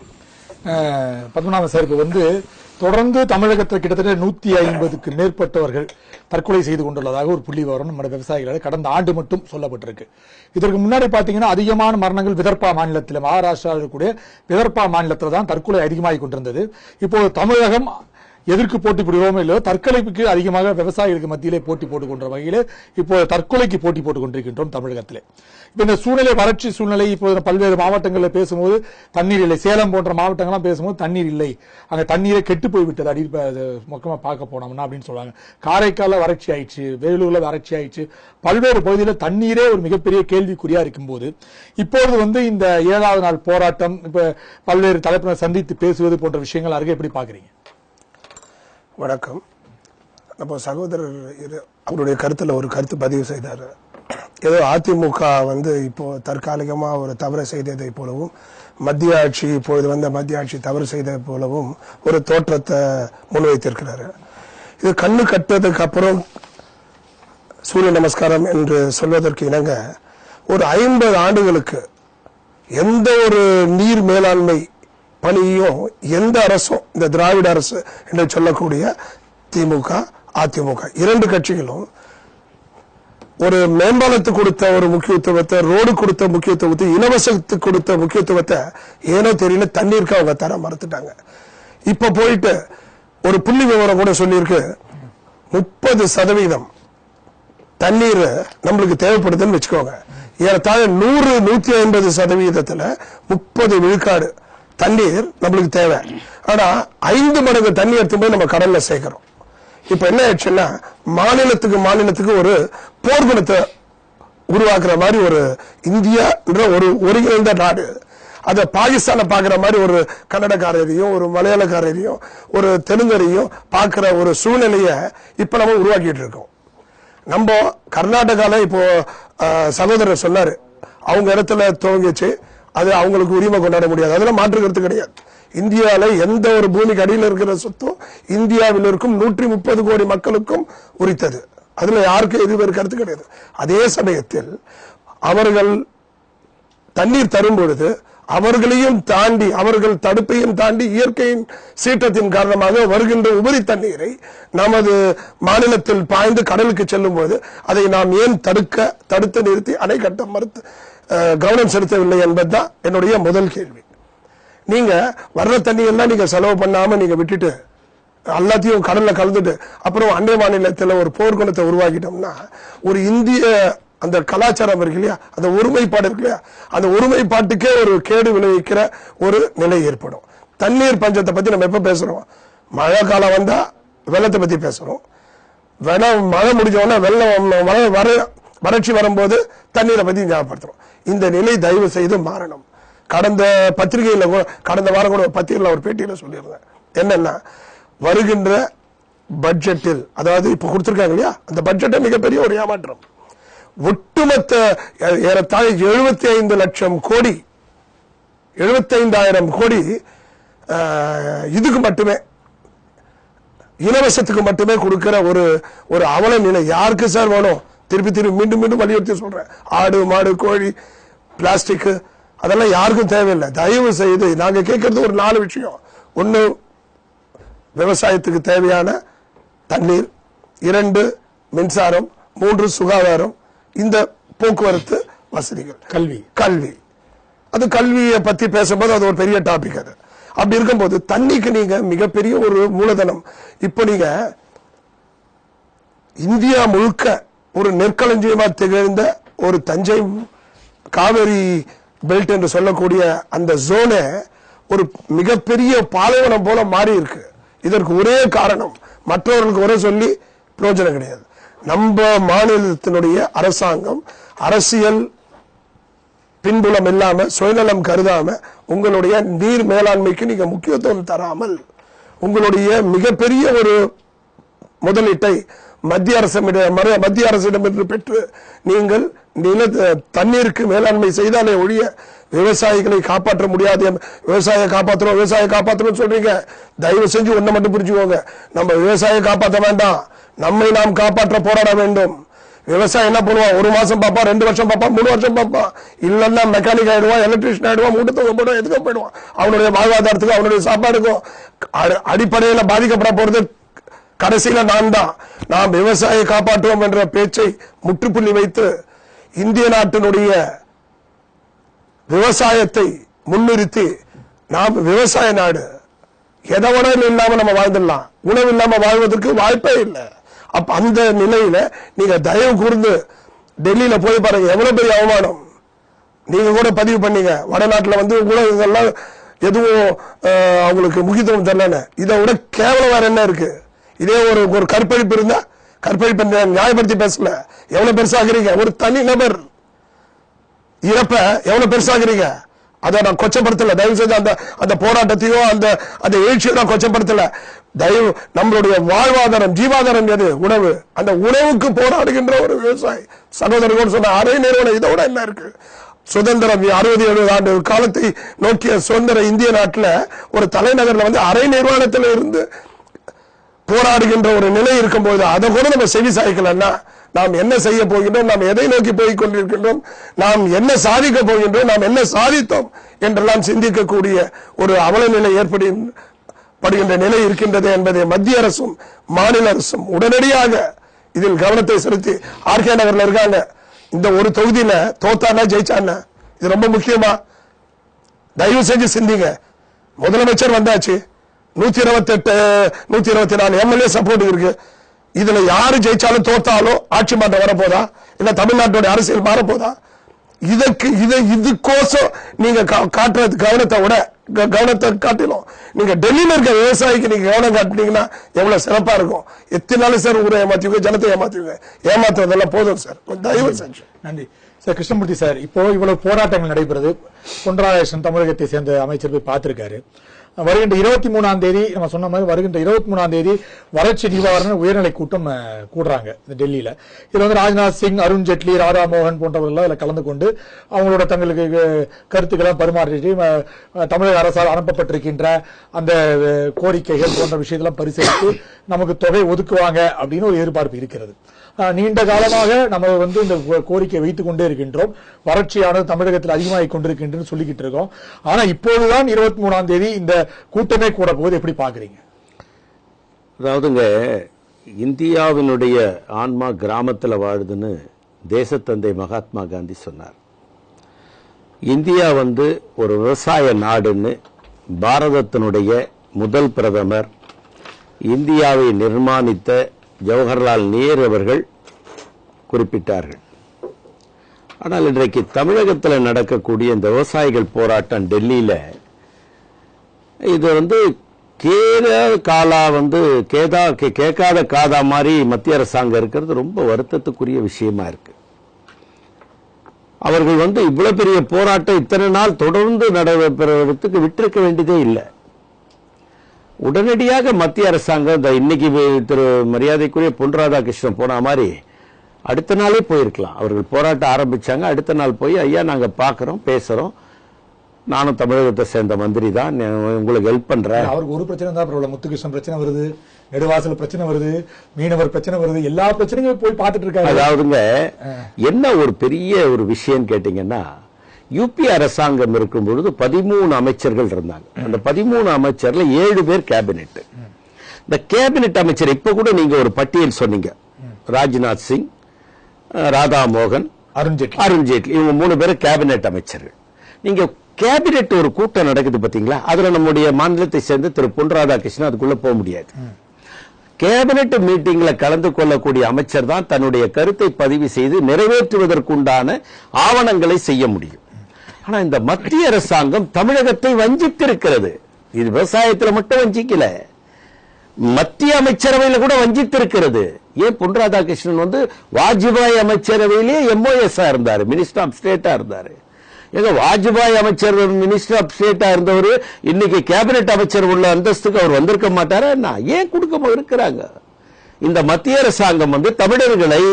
பத்மநாபன் சாருக்கு தொடர்ந்து தமிழகத்தில் கிட்டத்தட்ட 150க்கு மேற்பட்டவர்கள் தற்கொலை செய்து கொண்டுள்ளதாக ஒரு புள்ளி விவரம் நம்ம விவசாயிகள் கடந்த ஆண்டு மட்டும் சொல்லப்பட்டிருக்கு. இதற்கு முன்னாடி பாத்தீங்கன்னா அதிகமான மரணங்கள் விதர்பா மாநிலத்தில், மகாராஷ்டிராவில் கூட விதர்பா மாநிலத்தில் தான் தற்கொலை அதிகமாகி கொண்டிருந்தது. இப்போ தமிழகம் எதற்கு போட்டி போடுவோமோ இல்லையோ தற்கொலைக்கு அதிகமாக விவசாயிகளுக்கு மத்தியிலே போட்டி போட்டுக் கொண்ட வகையில் இப்போ தற்கொலைக்கு போட்டி போட்டுக் கொண்டிருக்கின்றோம் தமிழகத்திலே. இப்ப இந்த சூழ்நிலை வறட்சி சூழ்நிலை இப்போ பல்வேறு மாவட்டங்களில் பேசும்போது தண்ணீர் இல்லை, சேலம் போன்ற மாவட்டங்கள்லாம் பேசும்போது தண்ணீர் இல்லை, அங்க தண்ணீரை கெட்டு போய்விட்டது அடி மொத்தமா பார்க்க போனோம்னா அப்படின்னு சொல்றாங்க. காரைக்கால வறட்சி ஆயிடுச்சு, வேலூர்ல வறட்சி ஆயிடுச்சு, பல்வேறு பகுதியில் தண்ணீரே ஒரு மிகப்பெரிய கேள்விக்குறியா இருக்கும்போது இப்போது இந்த 7வது நாள் போராட்டம், இப்ப பல்வேறு தலைப்பினர் சந்தித்து பேசுவது போன்ற விஷயங்கள் அருகே எப்படி பாக்குறீங்க? வணக்கம். நம்ம சகோதரர் அவருடைய கருத்துல ஒரு கருத்து பதிவு செய்தார். ஏதோ அதிமுக இப்போ தற்காலிகமா ஒரு தவறு செய்ததை போலவும் மத்திய ஆட்சி இப்பொழுது மத்திய ஆட்சி தவறு செய்ததை போலவும் ஒரு தோற்றத்தை முன்வைத்திருக்கிறாரு. இது கண்ணு கட்டுறதுக்கு அப்புறம் சூரிய நமஸ்காரம் என்று சொல்வதற்கு இணங்க ஒரு 50 ஆண்டுகளுக்கு எந்த ஒரு நீர் மேலாண்மை பணியும் எந்த அரசும், இந்த திராவிட அரசு என்று சொல்லக்கூடிய திமுக அதிமுக 2 கட்சிகளும் ஒரு மேம்பாலத்துக்கு கொடுத்த ஒரு முக்கியத்துவத்தை, ரோடு கொடுத்த முக்கியத்துவத்தை, இலவசத்துக்கு கொடுத்த முக்கியத்துவத்தை ஏனோ தெரியல தண்ணீருக்கு அவங்க தர மறுத்துட்டாங்க. இப்ப போயிட்டு ஒரு புள்ளி விவரம் கூட சொல்லியிருக்கு, 30% தண்ணீர் நம்மளுக்கு தேவைப்படுதுன்னு வச்சுக்கோங்க. ஏறத்தாழ 100-150% 30 விழுக்காடு தண்ணீர் நம்மளுக்கு தேவை. ஆனா 5 மடங்கு தண்ணி எடுத்து போய் நம்ம கடல்ல சேர்க்கிறோம். இப்ப என்ன ஆயிடுச்சுன்னா மாநிலத்துக்கு ஒரு போர்க்குணத்தை உருவாக்குற மாதிரி ஒரு இந்தியான்ற ஒரு ஒருங்கிணைந்த நாடு, அத பாகிஸ்தானை பாக்குற மாதிரி ஒரு கன்னடக்காரரையும் ஒரு மலையாளக்காரரையும் ஒரு தெலுங்கரையும் பாக்குற ஒரு சூழ்நிலைய இப்ப நம்ம உருவாக்கிட்டு இருக்கோம். நம்ம கர்நாடகால இப்போ சகோதரர் சொன்னாரு, அவங்க இடத்துல துவங்கிச்சு, அது அவங்களுக்கு உரிமை கொண்டாட முடியாது, அதெல்லாம் மாற்று கருத்து கிடையாது. இந்தியாவில எந்த ஒரு பூமிக்கு அடியில் இருக்கிற சொத்தும் இந்தியாவில் இருக்கும் 130 கோடி மக்களுக்கும் உரித்தது. அதுல யாருக்கும் எதுவும் கருத்து கிடையாது. அதே சமயத்தில் அவர்கள் தண்ணீர் தரும் பொழுது அவர்களையும் தாண்டி, அவர்கள் தடுப்பையும் தாண்டி இயற்கையின் சீற்றத்தின் காரணமாக வருகின்ற உபரி தண்ணீரை நமது மாநிலத்தில் பாய்ந்து கடலுக்கு செல்லும் போது அதை நாம் ஏன் தடுத்து நிறுத்தி அணை கட்ட மறுத்து கவனம் செலுத்தவில்லை என்பதுதான் என்னுடைய முதல் கேள்வி. நீங்க வர்ற தண்ணி எல்லாம் நீங்க செலவு பண்ணாம நீங்க விட்டுட்டு எல்லாத்தையும் கடல்ல கலந்துட்டு அப்புறம் அண்டை மாநிலத்தில் ஒரு போர்க்குணத்தை உருவாக்கிட்டோம்னா ஒரு இந்திய அந்த கலாச்சாரம் இருக்கு இல்லையா, அந்த ஒருமைப்பாடு இருக்கு இல்லையா, அந்த ஒருமைப்பாட்டுக்கே ஒரு கேடு விளைவிக்கிற ஒரு நிலை ஏற்படும். தண்ணீர் பஞ்சத்தை பத்தி நம்ம எப்ப பேசுறோம்? மழை காலம் வந்தா வெள்ளத்தை பத்தி பேசுறோம். மழை முடிஞ்சோன்னா வறட்சி வரும்போது தண்ணீரை பத்தி ஞாபகப்படுத்துறோம். இந்த நிலை தயவு செய்து மாறணும். கடந்த பத்திரிகையில கடந்த வாரம் கூட பத்திரிகையில ஒரு பேட்டியில சொல்லியிருந்தேன். என்னன்னா, வருகின்ற பட்ஜெட்டில், அதாவது இப்ப கொடுத்திருக்காங்க இல்லையா, அந்த பட்ஜெட்டை மிகப்பெரிய ஒரு ஏமாற்றம். ஒட்டுமொத்த ஏறத்தாழ 75 லட்சம் கோடி 75,000 கோடி இதுக்கு மட்டுமே, இலவசத்துக்கு மட்டுமே கொடுக்கிற ஒரு அவல நிலை யாருக்கு சார் வேணும்? திருப்பி மீண்டும் வலியுறுத்தி சொல்றேன். ஆடு மாடு கோழி பிளாஸ்டிக் அதெல்லாம் யாருக்கும் தேவையில்லை. தயவு செய்து நாங்க கேட்கறது ஒரு 4 விஷயம். 1, விவசாயத்துக்கு தேவையான தண்ணீர், 2 மின்சாரம், 3 சுகாதாரம், இந்த போக்குவரத்து வசதிகள், கல்வி. அது கல்வியை பத்தி பேசும்போது அது ஒரு பெரிய டாபிக். அது அப்படி இருக்கும்போது தண்ணிக்கு நீங்க மிகப்பெரிய ஒரு மூலதனம். இப்ப நீங்க இந்தியா முழுக்க ஒரு நெற்களஞ்சியமா திகழ்ந்த ஒரு தஞ்சை காவிரி பெல்ட் என்று சொல்லக்கூடிய அந்த ஜோனே ஒரு மிகப்பெரிய பாலைவனம் போல மாறி இருக்கு. இதற்கு ஒரே காரணம், மற்றவர்களுக்கு ஒரே சொல்லி பிரயோஜனம் கிடையாது. நம்ம மாநிலத்தினுடைய அரசாங்கம் அரசியல் பின்புலம் இல்லாம, சுயநலம் கருதாம, உங்களுடைய நீர் மேலாண்மைக்கு நீங்க முக்கியத்துவம் தராமல், உங்களுடைய மிகப்பெரிய ஒரு முதலீட்டை மத்திய அரசிடமிருந்து பெற்று நீங்கள் தண்ணீருக்கு மேலாண்மை செய்தாலே ஒழிய விவசாயிகளை காப்பாற்ற முடியாது. விவசாயியை காப்பாற்றணும் சொல்றீங்க. தயவு செஞ்சு ஒன்றை மட்டும் புரிஞ்சுக்கோங்க, நம்ம விவசாயியை காப்பாற்ற வேண்டாம், நம்மை நாம் காப்பாற்ற போராட வேண்டும். விவசாயம் என்ன பண்ணுவான்? 1 மாசம் பாப்பா, 2 வருஷம் பாப்பா, 3 வருஷம் பாப்பா, இல்லன்னா மெக்கானிக் ஆயிடுவான், எலக்ட்ரிஷியன் ஆயிடுவான், மூட்டத்தொகை போயிடுவான், எதுக்கோ போயிடுவான். அவனுடைய வாழ்வாதாரத்துக்கு, அவனுடைய சாப்பாடுக்கும் அடிப்படையில் பாதிக்கப்பட போறது கடைசியில நாம் விவசாயியை காப்பாற்றுவோம் என்ற பேச்சை முற்றுப்புள்ளி வைத்து இந்திய நாட்டினுடைய விவசாயத்தை முன்னிறுத்தி, நாம் விவசாய நாடு, எதவனும் இல்லாம நம்ம வாழ்ந்துடலாம், உணவு இல்லாம வாழ்வதற்கு வாய்ப்பே இல்லை. அப்ப அந்த நிலையில நீங்க தயவு கூர்ந்து டெல்லியில போய் பாருங்க, எவ்வளவு பெரிய அவமானம். நீங்க கூட பதிவு பண்ணீங்க, வடநாட்டுல ஊடகங்கள்லாம் எதுவும் அவங்களுக்கு முக்கியத்துவம் தரலன்னு. இதை விட கேவலம் வேற என்ன இருக்கு? இதே ஒரு கற்பழிப்பு இருந்தா, கற்பழிப்பு நியாயப்படுத்தி பேசல, எவ்வளவு பெருசாகிறீங்க? ஒரு தனி நபர் இறப்ப எவ்வளவு பெருசாகிறீங்க? அதை நான் கொச்சப்படுத்தல, தயவு செய்து அந்த போராட்டத்தையோ அந்த எழுச்சியோ நான் கொச்சப்படுத்தல. தயவு, நம்மளுடைய வாழ்வாதாரம், ஜீவாதாரம் எது? உணவு. அந்த உணவுக்கு போராடுகின்ற ஒரு விவசாயி சகோதரர்கள் சொன்ன அரை நிறுவனம், இதோட என்ன இருக்கு? சுதந்திரம் 60-70 ஆண்டு காலத்தை நோக்கிய சுதந்திர இந்திய நாட்டில் ஒரு தலைநகர்ல அரை நிர்வாணத்தில் இருந்து போராடுகின்ற ஒரு நிலை இருக்கும்போது அதை கூட நம்ம செவி சாய்க்கலன்னா நாம் என்ன செய்ய போகின்றோம்? நாம் எதை நோக்கி போய் கொண்டிருக்கின்றோம்? நாம் என்ன சாதிக்க போகின்றோம்? நாம் என்ன சாதித்தோம் என்றெல்லாம் சிந்திக்கக்கூடிய ஒரு அவல நிலை ஏற்படுகின்ற நிலை இருக்கின்றது என்பதை மத்திய அரசும் மாநில அரசும் உடனடியாக இதில் கவனத்தை செலுத்தி, ஆர்கே நகர்ல இருக்காங்க, இந்த ஒரு தொகுதியில தோத்தானா ஜெயிச்சானா, இது ரொம்ப முக்கியமா? தயவு செஞ்சு சிந்திங்க. முதலமைச்சர் வந்தாச்சு, 124 எம்எல்ஏ சப்போர்ட் இருக்கு. இதுல யாரு ஜெயிச்சாலும் தோத்தாலும் ஆட்சி மாற்றம் வரப்போதா? இல்ல தமிழ்நாட்டோட அரசியல் மாறப்போதா? இதுக்கோசம் நீங்க காட்டுறது கவனத்தை விட கவனத்தை காட்டிலும் நீங்க டெல்லியில இருக்க விவசாயிக்கு நீங்க கவனம் காட்டினீங்கன்னா எவ்வளவு சிறப்பா இருக்கும். எத்தனை நாள் சார் ஊரை ஏமாத்துவீங்க, ஜனத்தை ஏமாத்துவீங்க, ஏமாத்துறதெல்லாம் போதும் சார். கொஞ்சம் தயவு செஞ்சு. நன்றி சார். கிருஷ்ணமூர்த்தி சார், இப்போ இவ்வளவு போராட்டங்கள் நடைபெறுது. பொன் ராதாகிருஷ்ணன் தமிழகத்தை சேர்ந்த அமைச்சர் போய் பார்த்திருக்காரு. வருகின்ற 23ஆம் தேதி நம்ம சொன்ன மாதிரி வருகின்ற 23ஆம் தேதி வறட்சி நிவாரண உயர்நிலை கூட்டம் கூடுறாங்க டெல்லியில. இதுல வந்து ராஜ்நாத் சிங், அருண் ஜேட்லி, ராதா மோகன் போன்றவர்கள் அதில் கலந்து கொண்டு அவங்களோட தங்களுக்கு கருத்துக்களை பரிமாற்றிட்டு தமிழக அரசால் அனுப்பப்பட்டிருக்கின்ற அந்த கோரிக்கைகள் போன்ற விஷயத்தெல்லாம் பரிசீலித்து நமக்கு தொகை ஒதுக்குவாங்க அப்படின்னு ஒரு எதிர்பார்ப்பு இருக்கிறது. நீண்ட காலமாக நம்ம வந்து இந்த கோரிக்கை வைத்துக் கொண்டே இருக்கின்றோம். வறட்சியானது தமிழகத்தில் அதிகமாகிக் கொண்டிருக்கின்றன்னு சொல்லிக்கிட்டு இருக்கோம். ஆனா இப்போதுதான் 23ஆம் தேதி இந்த கூட்டமே கூட போகுது. எப்படி பாக்குறீங்க? அதாவதுங்க, இந்தியாவினுடைய ஆன்மா கிராமத்தில் வாழுதுன்னு தேசத்தந்தை மகாத்மா காந்தி சொன்னார். இந்தியா வந்து ஒரு விவசாய நாடுன்னு பாரதத்தினுடைய முதல் பிரதமர், இந்தியாவை நிர்மாணித்த ஜவஹர்லால் நேரு அவர்கள் குறிப்பிட்டார்கள். ஆனால் இன்றைக்கு தமிழகத்தில் நடக்கக்கூடிய இந்த விவசாயிகள் போராட்டம் டெல்லியில இது வந்து கேட்காத காதா மாதிரி மத்திய அரசாங்கம் இருக்கிறது ரொம்ப வருத்தத்துக்குரிய விஷயமா இருக்கு. அவர்கள் வந்து இவ்வளவு பெரிய போராட்டம் இத்தனை நாள் தொடர்ந்து நடைபெறுவதற்கு விட்டிருக்க வேண்டியதே இல்லை. உடனடியாக மத்திய அரசாங்கம் இன்னைக்கு திரு மரியாதைக்குரிய பொன் ராதாகிருஷ்ணன் போன மாதிரி அடுத்த நாளே போயிருக்கலாம். அவர்கள் போராட்டம் ஆரம்பிச்சாங்க, அடுத்த நாள் போய் ஐயா நாங்க பாக்குறோம், பேசுறோம், நானும் தமிழகத்தை சேர்ந்த மந்திரி தான், உங்களுக்கு ஹெல்ப் பண்றேன். அவருக்கு ஒரு பிரச்சனை தான், முத்துகிருஷ்ணன் பிரச்சனை வருது, நெடுவாசல் பிரச்சனை வருது, மீனவர் பிரச்சனை வருது, எல்லா பிரச்சனையும் போய் பார்த்துட்டு இருக்காரு. அதாவதுங்க, என்ன ஒரு பெரிய ஒரு விஷயம் கேட்டீங்கன்னா, யூபி அரசாங்கம் இருக்கும் பொழுது 13 அமைச்சர்கள் இருந்தாங்க. அந்த 13 அமைச்சர்ல 7 பேர் கேபினெட். இந்த கேபினெட் அமைச்சர் இப்ப கூட நீங்க ஒரு பட்டியல் சொன்னீங்க, ராஜ்நாத் சிங், ராதா மோகன், அருண் ஜேட்லி, இவங்க 3 பேர் கேபினெட் அமைச்சர்கள். நீங்க கேபினெட் ஒரு கூட்டம் நடக்குது பாத்தீங்களா, அதுல நம்முடைய மாநிலத்தை சேர்ந்த திரு பொன் ராதாகிருஷ்ணன் அதுக்குள்ள போக முடியாது. கேபினெட் மீட்டிங்ல கலந்து கொள்ளக்கூடிய அமைச்சர் தான் தன்னுடைய கருத்தை பதிவு செய்து நிறைவேற்றுவதற்குண்டான ஆவணங்களை செய்ய முடியும். ஆனா இந்த மத்திய அரசாங்கம் தமிழகத்தை வஞ்சித்திருக்கிறது. இது விவசாயத்தில் மட்டும் வஞ்சிக்கல, மத்திய அமைச்சரவையில கூட வஞ்சித்திருக்கிறது. ஏன் பொன் ராதாகிருஷ்ணன் வந்து வாஜ்பாய் அமைச்சரவையிலே MOS இருந்தாரு, மினிஸ்டர் ஆஃப் ஸ்டேட்டா இருந்தாரு. எங்க வாஜ்பாய் அமைச்சர் மினிஸ்டர் ஆஃப் ஸ்டேட்டா இருந்தவர் இன்னைக்கு கேபினெட் அமைச்சர் உள்ள அந்தஸ்துக்கு அவர் வந்திருக்க மாட்டாரா என்ன? ஏன் கொடுக்க இருக்கிறாங்க? இந்த மத்திய அரசாங்கம் வந்து தமிழர்களை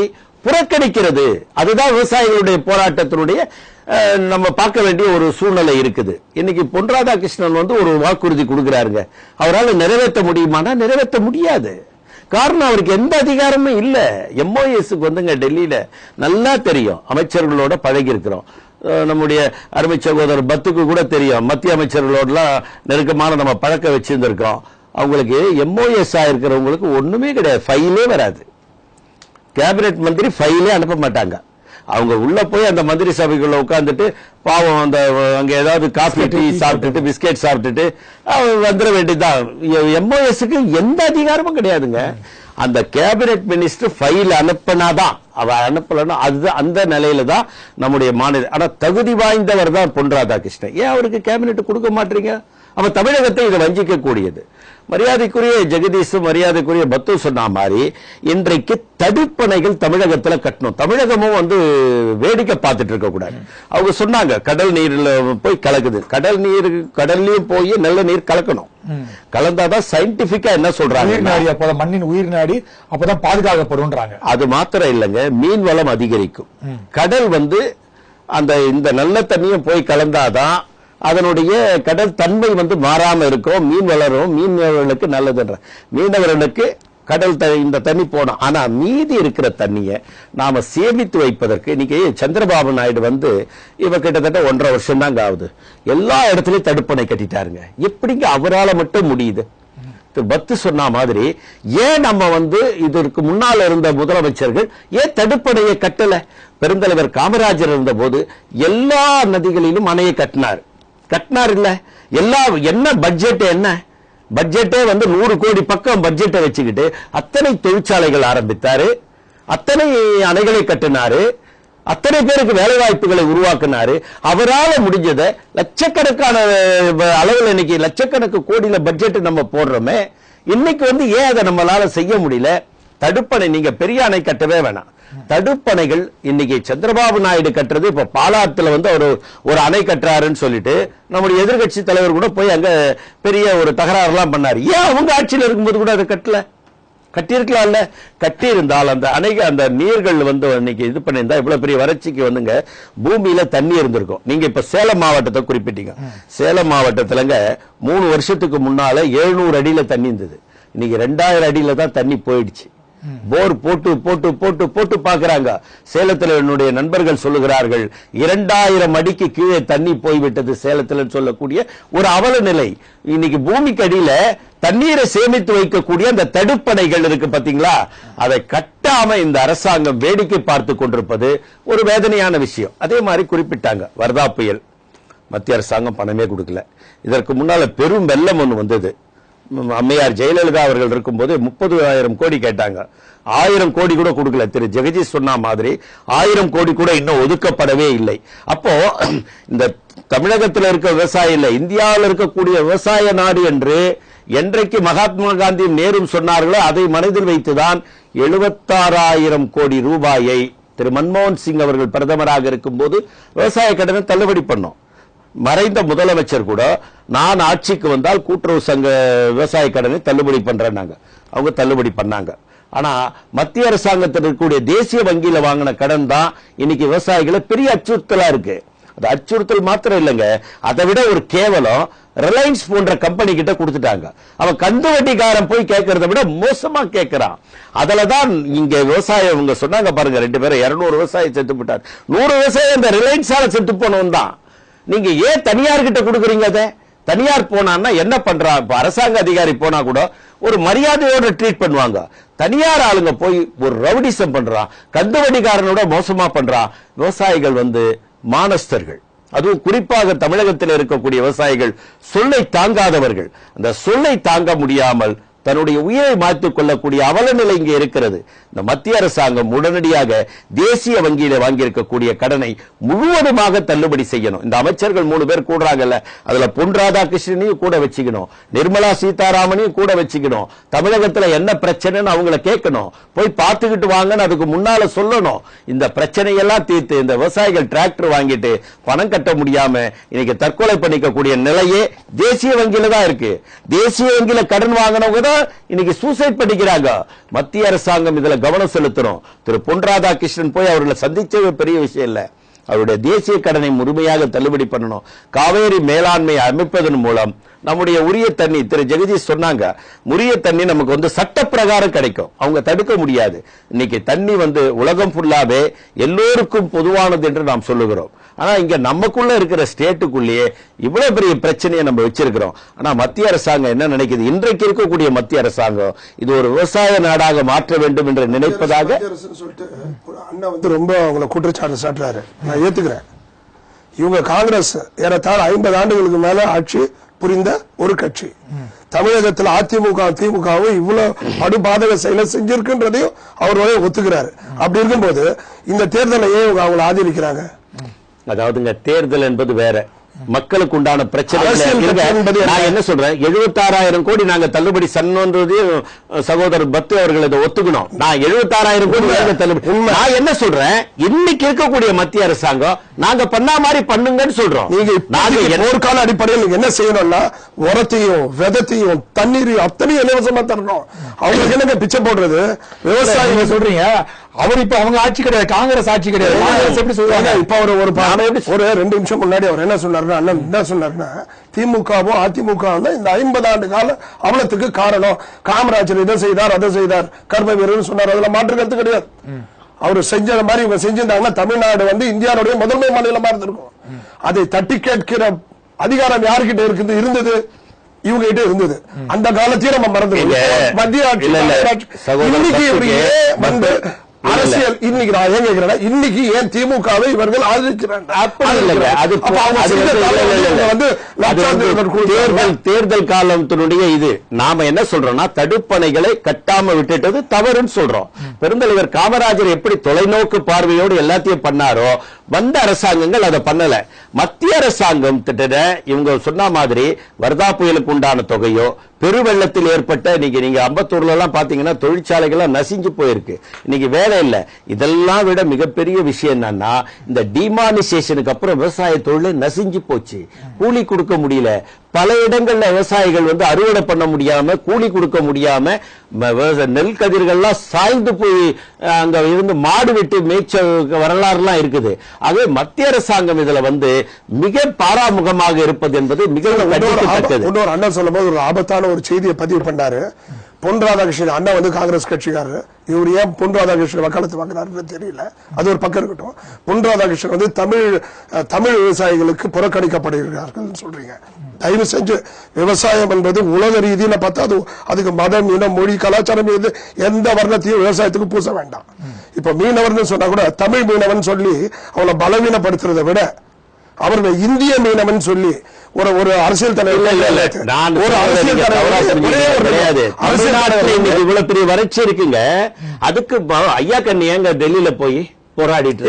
புறக்கணிக்கிறது. அதுதான் விவசாயிகளுடைய போராட்டத்தினுடைய நம்ம பார்க்க வேண்டிய ஒரு சூழ்நிலை இருக்குது. இன்னைக்கு பொன் ராதாகிருஷ்ணன் வந்து ஒரு வாக்குறுதி கொடுக்கிறாருங்க, அவரால் நிறைவேற்ற முடியுமானா நிறைவேற்ற முடியாது. காரணம், அவருக்கு எந்த அதிகாரமும் இல்ல. MOSக்கு வந்துங்க டெல்லியில நல்லா தெரியும், அமைச்சர்களோட பழகி இருக்கிறோம். நம்முடைய அருமை சகோதரர் பத்துக்கு கூட தெரியும், மத்திய அமைச்சர்களோடலாம் நெருக்கமான நம்ம பழக்க வச்சிருந்திருக்கோம். அவங்களுக்கு MOS ஆயிருக்கிறவங்களுக்கு ஒண்ணுமே கிடையாது, ஃபைலே வராது. கேபினெட் மந்திரி ஃபைலே அனுப்ப மாட்டாங்க. அவங்க உள்ள போய் அந்த மந்திரி சபைக்குள்ள உட்கார்ந்துட்டு பாவம் அந்த அங்க ஏதாவது காஃபி டீ சாப்பிட்டுட்டு பிஸ்கெட் சாப்பிட்டுட்டு வந்துட வேண்டியதுதான். MOSக்கு எந்த அதிகாரமும் கிடையாதுங்க. அந்த கேபினெட் மினிஸ்டர் ஃபைல் அனுப்பினாதான், அவ அனுப்பலன்னா அதுதான் அந்த நிலையில தான் நம்முடைய மாநில. ஆனா தகுதி வாய்ந்தவர் தான் பொன் ராதாகிருஷ்ணன். ஏன் அவருக்கு கேபினெட் கொடுக்க மாட்டீங்க? அவ தமிழகத்தை இதை வஞ்சிக்க கூடியது. மரியாதைக்குரிய ஜெகதீஷ், மரியாதைக்குரிய பத்து சொன்ன மாதிரி இன்றைக்கு தடுப்பணைகள் தமிழகத்தில் கட்டணும். தமிழகமும் வந்து வேடிக்கை பார்த்துட்டு இருக்க கூடாது. அவங்க சொன்னாங்க கடல் நீர்ல போய் கலக்குது, கடல்லையும் போய் நல்ல நீர் கலக்கணும். கலந்தாதான் சயின்டிபிக்கா என்ன சொல்றாங்க, மண்ணின் உயிர் நாடி அப்பதான் பாதுகாக்கப்படும். அது மாத்திரம் இல்லைங்க, மீன் வளம் அதிகரிக்கும். கடல் வந்து அந்த இந்த நல்ல தண்ணியும் போய் கலந்தாதான் அதனுடைய கடல் தன்மை வந்து மாறாம இருக்கும், மீன் வளரும், மீனவர்களுக்கு நல்லதுன்ற. மீனவர்களுக்கு கடல் இந்த தண்ணி போனோம். ஆனா மீதி இருக்கிற தண்ணியை நாம சேமித்து வைப்பதற்கு இன்னைக்கு சந்திரபாபு நாயுடு வந்து இவ கிட்டத்தட்ட 1.5 வருஷம் தாங்க ஆகுது, எல்லா இடத்துலயும் தடுப்பணை கட்டிட்டாருங்க. எப்படிங்க அவரால் மட்டும் முடியுது? பத்து சொன்ன மாதிரி ஏன் நம்ம வந்து இதற்கு முன்னால் இருந்த முதலமைச்சர்கள் ஏன் தடுப்பணையை கட்டல? பெருந்தலைவர் காமராஜர் இருந்த போது எல்லா நதிகளிலும் அணையை கட்டினார் இல்ல? எல்லா என்ன பட்ஜெட், என்ன பட்ஜெட்டே வந்து 100 கோடி பக்கம் பட்ஜெட்டை வச்சுக்கிட்டு அத்தனை தொழிற்சாலைகள் ஆரம்பித்தாரு, அத்தனை அணைகளை கட்டினாரு. அத்தனை பேருக்கு வேலை வாய்ப்புகளை உருவாக்குனாரு. அவரால் முடிஞ்சதை லட்சக்கணக்கான அளவில் இன்னைக்கு லட்சக்கணக்கு கோடியில பட்ஜெட் நம்ம போடுறோமே, இன்னைக்கு ஏன் அதை நம்மளால செய்ய முடியல? தடுப்பணை நீங்க பெரிய அணை கட்டவே வேணாம். தடுப்பணைகள் இன்னைக்கு சந்திரபாபு நாயுடு கட்டுறது, இப்ப பாலாத்துல அவர் ஒரு அணை கட்டுறாருன்னு சொல்லிட்டு நம்முடைய எதிர்கட்சி தலைவர் கூட போய் அங்க பெரிய ஒரு தகராறு எல்லாம் பண்ணாரு. ஏன் அவங்க ஆட்சியில் இருக்கும்போது கூட அதை கட்டல? கட்டியிருக்கலாம்ல. கட்டி இருந்தால் அந்த அணைகள் அந்த நீர்கள் இன்னைக்கு இது பண்ணியிருந்தா இவ்வளவு பெரிய வறட்சிக்கு பூமியில தண்ணி இருந்திருக்கும். நீங்க இப்ப சேலம் மாவட்டத்தை குறிப்பிட்டீங்க. சேலம் மாவட்டத்துலங்க 3 வருஷத்துக்கு முன்னால 700 அடியில தண்ணி இருந்தது. இன்னைக்கு 2000 அடியில தான் தண்ணி போயிடுச்சு. போர் போட்டு போட்டு போட்டு போட்டு பாக்குறாங்க. சேலத்தில் என்னுடைய நண்பர்கள் சொல்லுகிறார்கள் 2000 அடிக்கு கீழே தண்ணி போய்விட்டது சேலத்தில் சொல்லக்கூடிய ஒரு அவல நிலை. இன்னைக்கு பூமிக்கு அடியில தண்ணீரை சேமித்து வைக்கக்கூடிய அந்த தடுப்பணைகள் இருக்கு பாத்தீங்களா, அதை கட்டாம இந்த அரசாங்கம் வேடிக்கை பார்த்து கொண்டிருப்பது ஒரு வேதனையான விஷயம். அதே மாதிரி குறிப்பிட்டாங்க வர்தா புயல், மத்திய அரசாங்கம் பணமே கொடுக்கல. இதற்கு முன்னால பெரும் வெள்ளம் ஒன்று வந்தது. அம்மையார் ஜெயலலிதா அவர்கள் இருக்கும்போது 30,000 கோடி கேட்டாங்க. 1000 கோடி கூட கொடுக்கல. திரு ஜெகதீஷ் சொன்ன மாதிரி 1000 கோடி கூட இன்னும் ஒதுக்கப்படவே இல்லை. அப்போ இந்த தமிழகத்தில் இருக்க விவசாயம் இல்லை, இந்தியாவில் இருக்கக்கூடிய விவசாய நாடு என்று என்றைக்கு மகாத்மா காந்தியும் நேரும் சொன்னார்களோ அதை மனதில் வைத்துதான் 76,000 கோடி ரூபாயை திரு மன்மோகன் சிங் அவர்கள் பிரதமராக இருக்கும்போது விவசாய கடனை தள்ளுபடி பண்ணோம். மறைந்த முதலமைச்சர் கூட நான் ஆட்சிக்கு வந்தால் கூட்டுறவு சங்க விவசாய கடனை தள்ளுபடி பண்றாங்க. அவங்க தள்ளுபடி பண்ணாங்க. ஆனா மத்திய அரசாங்கத்தில் இருக்கக்கூடிய தேசிய வங்கியில வாங்கின கடன் தான் இன்னைக்கு விவசாயிகளை பெரிய அச்சுறுத்தலா இருக்கு. அது அச்சுறுத்தல் மாத்திரம் இல்லைங்க, அதை விட ஒரு கேவலம் ரிலையன்ஸ் போன்ற கம்பெனி கிட்ட கொடுத்துட்டாங்க. அவன் கந்து வட்டிக்காரன் போய் கேட்கறத விட மோசமா கேட்கிறான். அதுலதான் இங்க விவசாயம் இவங்க சொன்னாங்க பாருங்க, 2 பேரும் 200 விவசாயி செத்து போட்டார். 100 விவசாயம் இந்த ரிலையன்ஸால செத்து போனவன் தான். நீங்க ஏன் தனியார் கிட்ட கொடுக்குறீங்க? அதை தனியார் போனா என்ன பண்றான்? அரசாங்க அதிகாரி போனா கூட ஒரு மரியாதையோட ட்ரீட் பண்ணுவாங்க. தனியார் ஆளுங்க போய் ஒரு ரவுடிசம் பண்றான், கந்துவடிகாரனோட மோசமா பண்றான். விவசாயிகள் மானஸ்தர்கள், அதுவும் குறிப்பாக தமிழகத்தில் இருக்கக்கூடிய விவசாயிகள் சொல்லை தாங்காதவர்கள். அந்த சொல்லை தாங்க முடியாமல் தன்னுடைய உயிரை மாற்றிக் கொள்ளக்கூடிய அவல நிலை இங்கே இருக்கிறது. இந்த மத்திய அரசாங்கம் உடனடியாக தேசிய வங்கியில வாங்கியிருக்கக்கூடிய கடனை முழுவதுமாக தள்ளுபடி செய்யணும். இந்த அமைச்சர்கள் 3 பேர் கூடுறாங்கல்ல, அதுல பொன் ராதாகிருஷ்ணனையும் கூட வச்சுக்கணும், நிர்மலா சீதாராமனையும் கூட வச்சுக்கணும். தமிழகத்துல என்ன பிரச்சனைன்னு அவங்கள கேட்கணும், போய் பார்த்துக்கிட்டு வாங்கன்னு அதுக்கு முன்னால சொல்லணும். இந்த பிரச்சனையெல்லாம் தீர்த்து இந்த விவசாயிகள் டிராக்டர் வாங்கிட்டு பணம் கட்ட முடியாம இன்னைக்கு தற்கொலை பண்ணிக்கக்கூடிய நிலையே தேசிய வங்கியில தான் இருக்கு. தேசிய வங்கியில கடன் வாங்கினவங்க இன்னைக்கு சூசைட் பண்ணிக்கிறாங்க. மத்திய அரசாங்கம் இதுல கவனம் செலுத்தணும். திரு பொன் ராதாகிருஷ்ணன் போய் அவர்களை சந்திச்சது பெரிய விஷயம் இல்ல, அவருடைய தேசிய கடனை முழுமையாக தள்ளுபடி பண்ணணும். காவேரி மேலாண்மை அமைப்பதன் மூலம் நம்முடைய உரிய தண்ணி, திரு ஜெகதீஷ் சொன்னாங்க, உரிய தண்ணி நமக்கு சட்ட பிரகாரம் கிடைக்கும், அவங்க தடுக்க முடியாது. இன்னைக்கு தண்ணி உலகம் ஃபுல்லாவே எல்லோருக்கும் பொதுவானது என்று நாம் சொல்லுகிறோம். ஆனா இங்க நமக்குள்ள இருக்கிற ஸ்டேட்டுக்குள்ளேயே இவ்வளவு பெரிய பிரச்சனையை நம்ம வச்சிருக்கிறோம். ஆனா மத்திய அரசாங்கம் என்ன நினைக்குது? இன்றைக்கு இருக்கக்கூடிய மத்திய அரசாங்கம் இது ஒரு விவசாய நாடாக மாற்ற வேண்டும் என்று நினைப்பதாக அண்ணா ரொம்ப அவங்களை குற்றச்சாட்டு சாட்டுறாரு. நான் ஏத்துக்கிறேன். இவங்க காங்கிரஸ் ஏறத்தாழ 50 ஆண்டுகளுக்கு மேல ஆட்சி புரிந்த ஒரு கட்சி. தமிழகத்தில் அதிமுக திமுகவும் இவ்வளவு படுபாதக செயலை செஞ்சிருக்குன்றதையும் அவர் ஒத்துக்கிறாரு. அப்படி இருக்கும்போது இந்த தேர்தலை ஏன் அவங்களை ஆதரிக்கிறாங்க? அதாவதுங்க, தேர்தல் என்பது வேற, மக்களுக்கு உண்டான பிரச்சனை. நான் என்ன சொல்றேன், 76,000 கோடி நாங்க தள்ளுபடி சொன்னதையும் சகோதரர் பத்து அவர்கள் இதை ஒத்துக்கணும். நான் 76,000 கோடி தள்ளுபடி. நான் என்ன சொல்றேன், இன்னைக்கு இருக்கக்கூடிய மத்திய அரசாங்கம் நாங்க பண்ண மாதிரி பண்ணுங்கன்னு சொல்றோம். நீங்க போர்க்கால அடிப்படையில் நீங்க என்ன செய்யணும்னா, உரத்தையும் விதத்தையும் தண்ணீரையும் அத்தனையும் இலவசமா தரணும். அவங்களுக்கு என்ன பிச்சை போடுறது? விவசாயிங்க சொல்றீங்க, அவர் இப்ப அவங்க ஆட்சி கிடையாது, காங்கிரஸ் ஆட்சி கிடையாது. எப்படி சொல்றாங்க? இப்ப ஒரு 2 நிமிஷம் முன்னாடி அவர் என்ன சொன்னாருன்னா, அண்ணன் என்ன சொன்னாருன்னா, திமுகவும் அதிமுகவும் தான் இந்த 50 ஆண்டு கால அவலத்துக்கு காரணம். காமராஜர் இதை செய்தார் அதை செய்தார், கர்ம வீரர் சொன்னார், அதுல மாற்று கருத்து கிடையாது. அவர் செஞ்ச மாதிரி இவங்க செஞ்சிருந்தாங்கன்னா தமிழ்நாடு இந்தியாவுடைய முதன்மை மாநிலமா இருந்திருக்கும். அதை தட்டி கேட்கிற அதிகாரம் யாருக்கிட்ட இருந்தது? இவங்க கிட்ட இருந்தது. அந்த காலத்தையும் நம்ம மறந்து மத்திய ஆட்சி அரசியல் இன்னைக்கு நான் ஏன் கேட்கிறேன், இன்னைக்கு ஏன் திமுகவை இவர்கள் ஆதரிக்கிறாங்க? தேர்தல் காலத்தினுடைய இது நாம என்ன சொல்றோம்னா தடுப்பணைகளை கட்டாம விட்டுட்டது தவறுன்னு சொல்றோம். பெருந்தலைவர் காமராஜர் எப்படி தொலைநோக்கு பார்வையோடு எல்லாத்தையும் பண்ணாரோ வந்த அரசாங்கங்கள் அதை பண்ணல. மத்திய அரசாங்கம் திட்ட இவங்க சொன்ன மாதிரி வர்தா புயலுக்கு உண்டான தொகையோ பெருவெள்ளத்தில் ஏற்பட்ட நீங்க அம்பத்தூர்ல எல்லாம் பாத்தீங்கன்னா தொழிற்சாலைகள் நசிஞ்சு போயிருக்கு, இன்னைக்கு வேலை இல்ல. இதெல்லாம் விட மிகப்பெரிய விஷயம் என்னன்னா இந்த டிமானிசேஷனுக்கு அப்புறம் விவசாய தொழில் நசிஞ்சு போச்சு, கூலி கொடுக்க முடியல. பல இடங்கள்ல விவசாயிகள் அறுவடை பண்ண முடியாம கூலி கொடுக்க முடியாம நெல் கதிர்கள்லாம் சாய்ந்து போய் அங்க இருந்து மாடு விட்டு மேய்ச்ச வரலாறுலாம் இருக்குது. ஆகவே மத்திய அரசாங்கம் இதுல மிக பாராமுகமாக இருப்பது என்பது மிகவும் கண்டிக்கத்தக்கது. இன்னொரு அண்ணன் சொல்லும் போது ஒரு ஆபத்தான ஒரு செய்தியை பதிவு பண்ணாரு. பொன் ராதாகிருஷ்ணன் அண்ணன் காங்கிரஸ் கட்சிக்காரர், இவர் ஏன் பொன் ராதாகிருஷ்ணன் வக்காலத்து வாங்கினாருன்னு தெரியல, அது ஒரு பக்கம் இருக்கட்டும். பொன் ராதாகிருஷ்ணன் தமிழ் விவசாயிகளுக்கு புறக்கணிக்கப்படுகிறார்கள் சொல்றீங்க. தயவு செஞ்சு விவசாயம் என்பது உலக ரீதியில பார்த்தா அதுக்கு மதம், இனம், மொழி, கலாச்சாரம் எந்த வர்ணத்தையும் விவசாயத்துக்கு பூச வேண்டாம். இப்ப மீனவர்னு சொன்னா கூட தமிழ் மீனவன் சொல்லி அவளை பலவீனப்படுத்துறதை விட அவர்கள் இந்திய மீனவன் சொல்லி ஒரு அரசியல் தலைவர் இவ்வளவு பெரிய வறட்சி இருக்குங்க. அதுக்கு ஐயா கண்ணி ஏங்க டெல்லியில போய் போராடிட்டு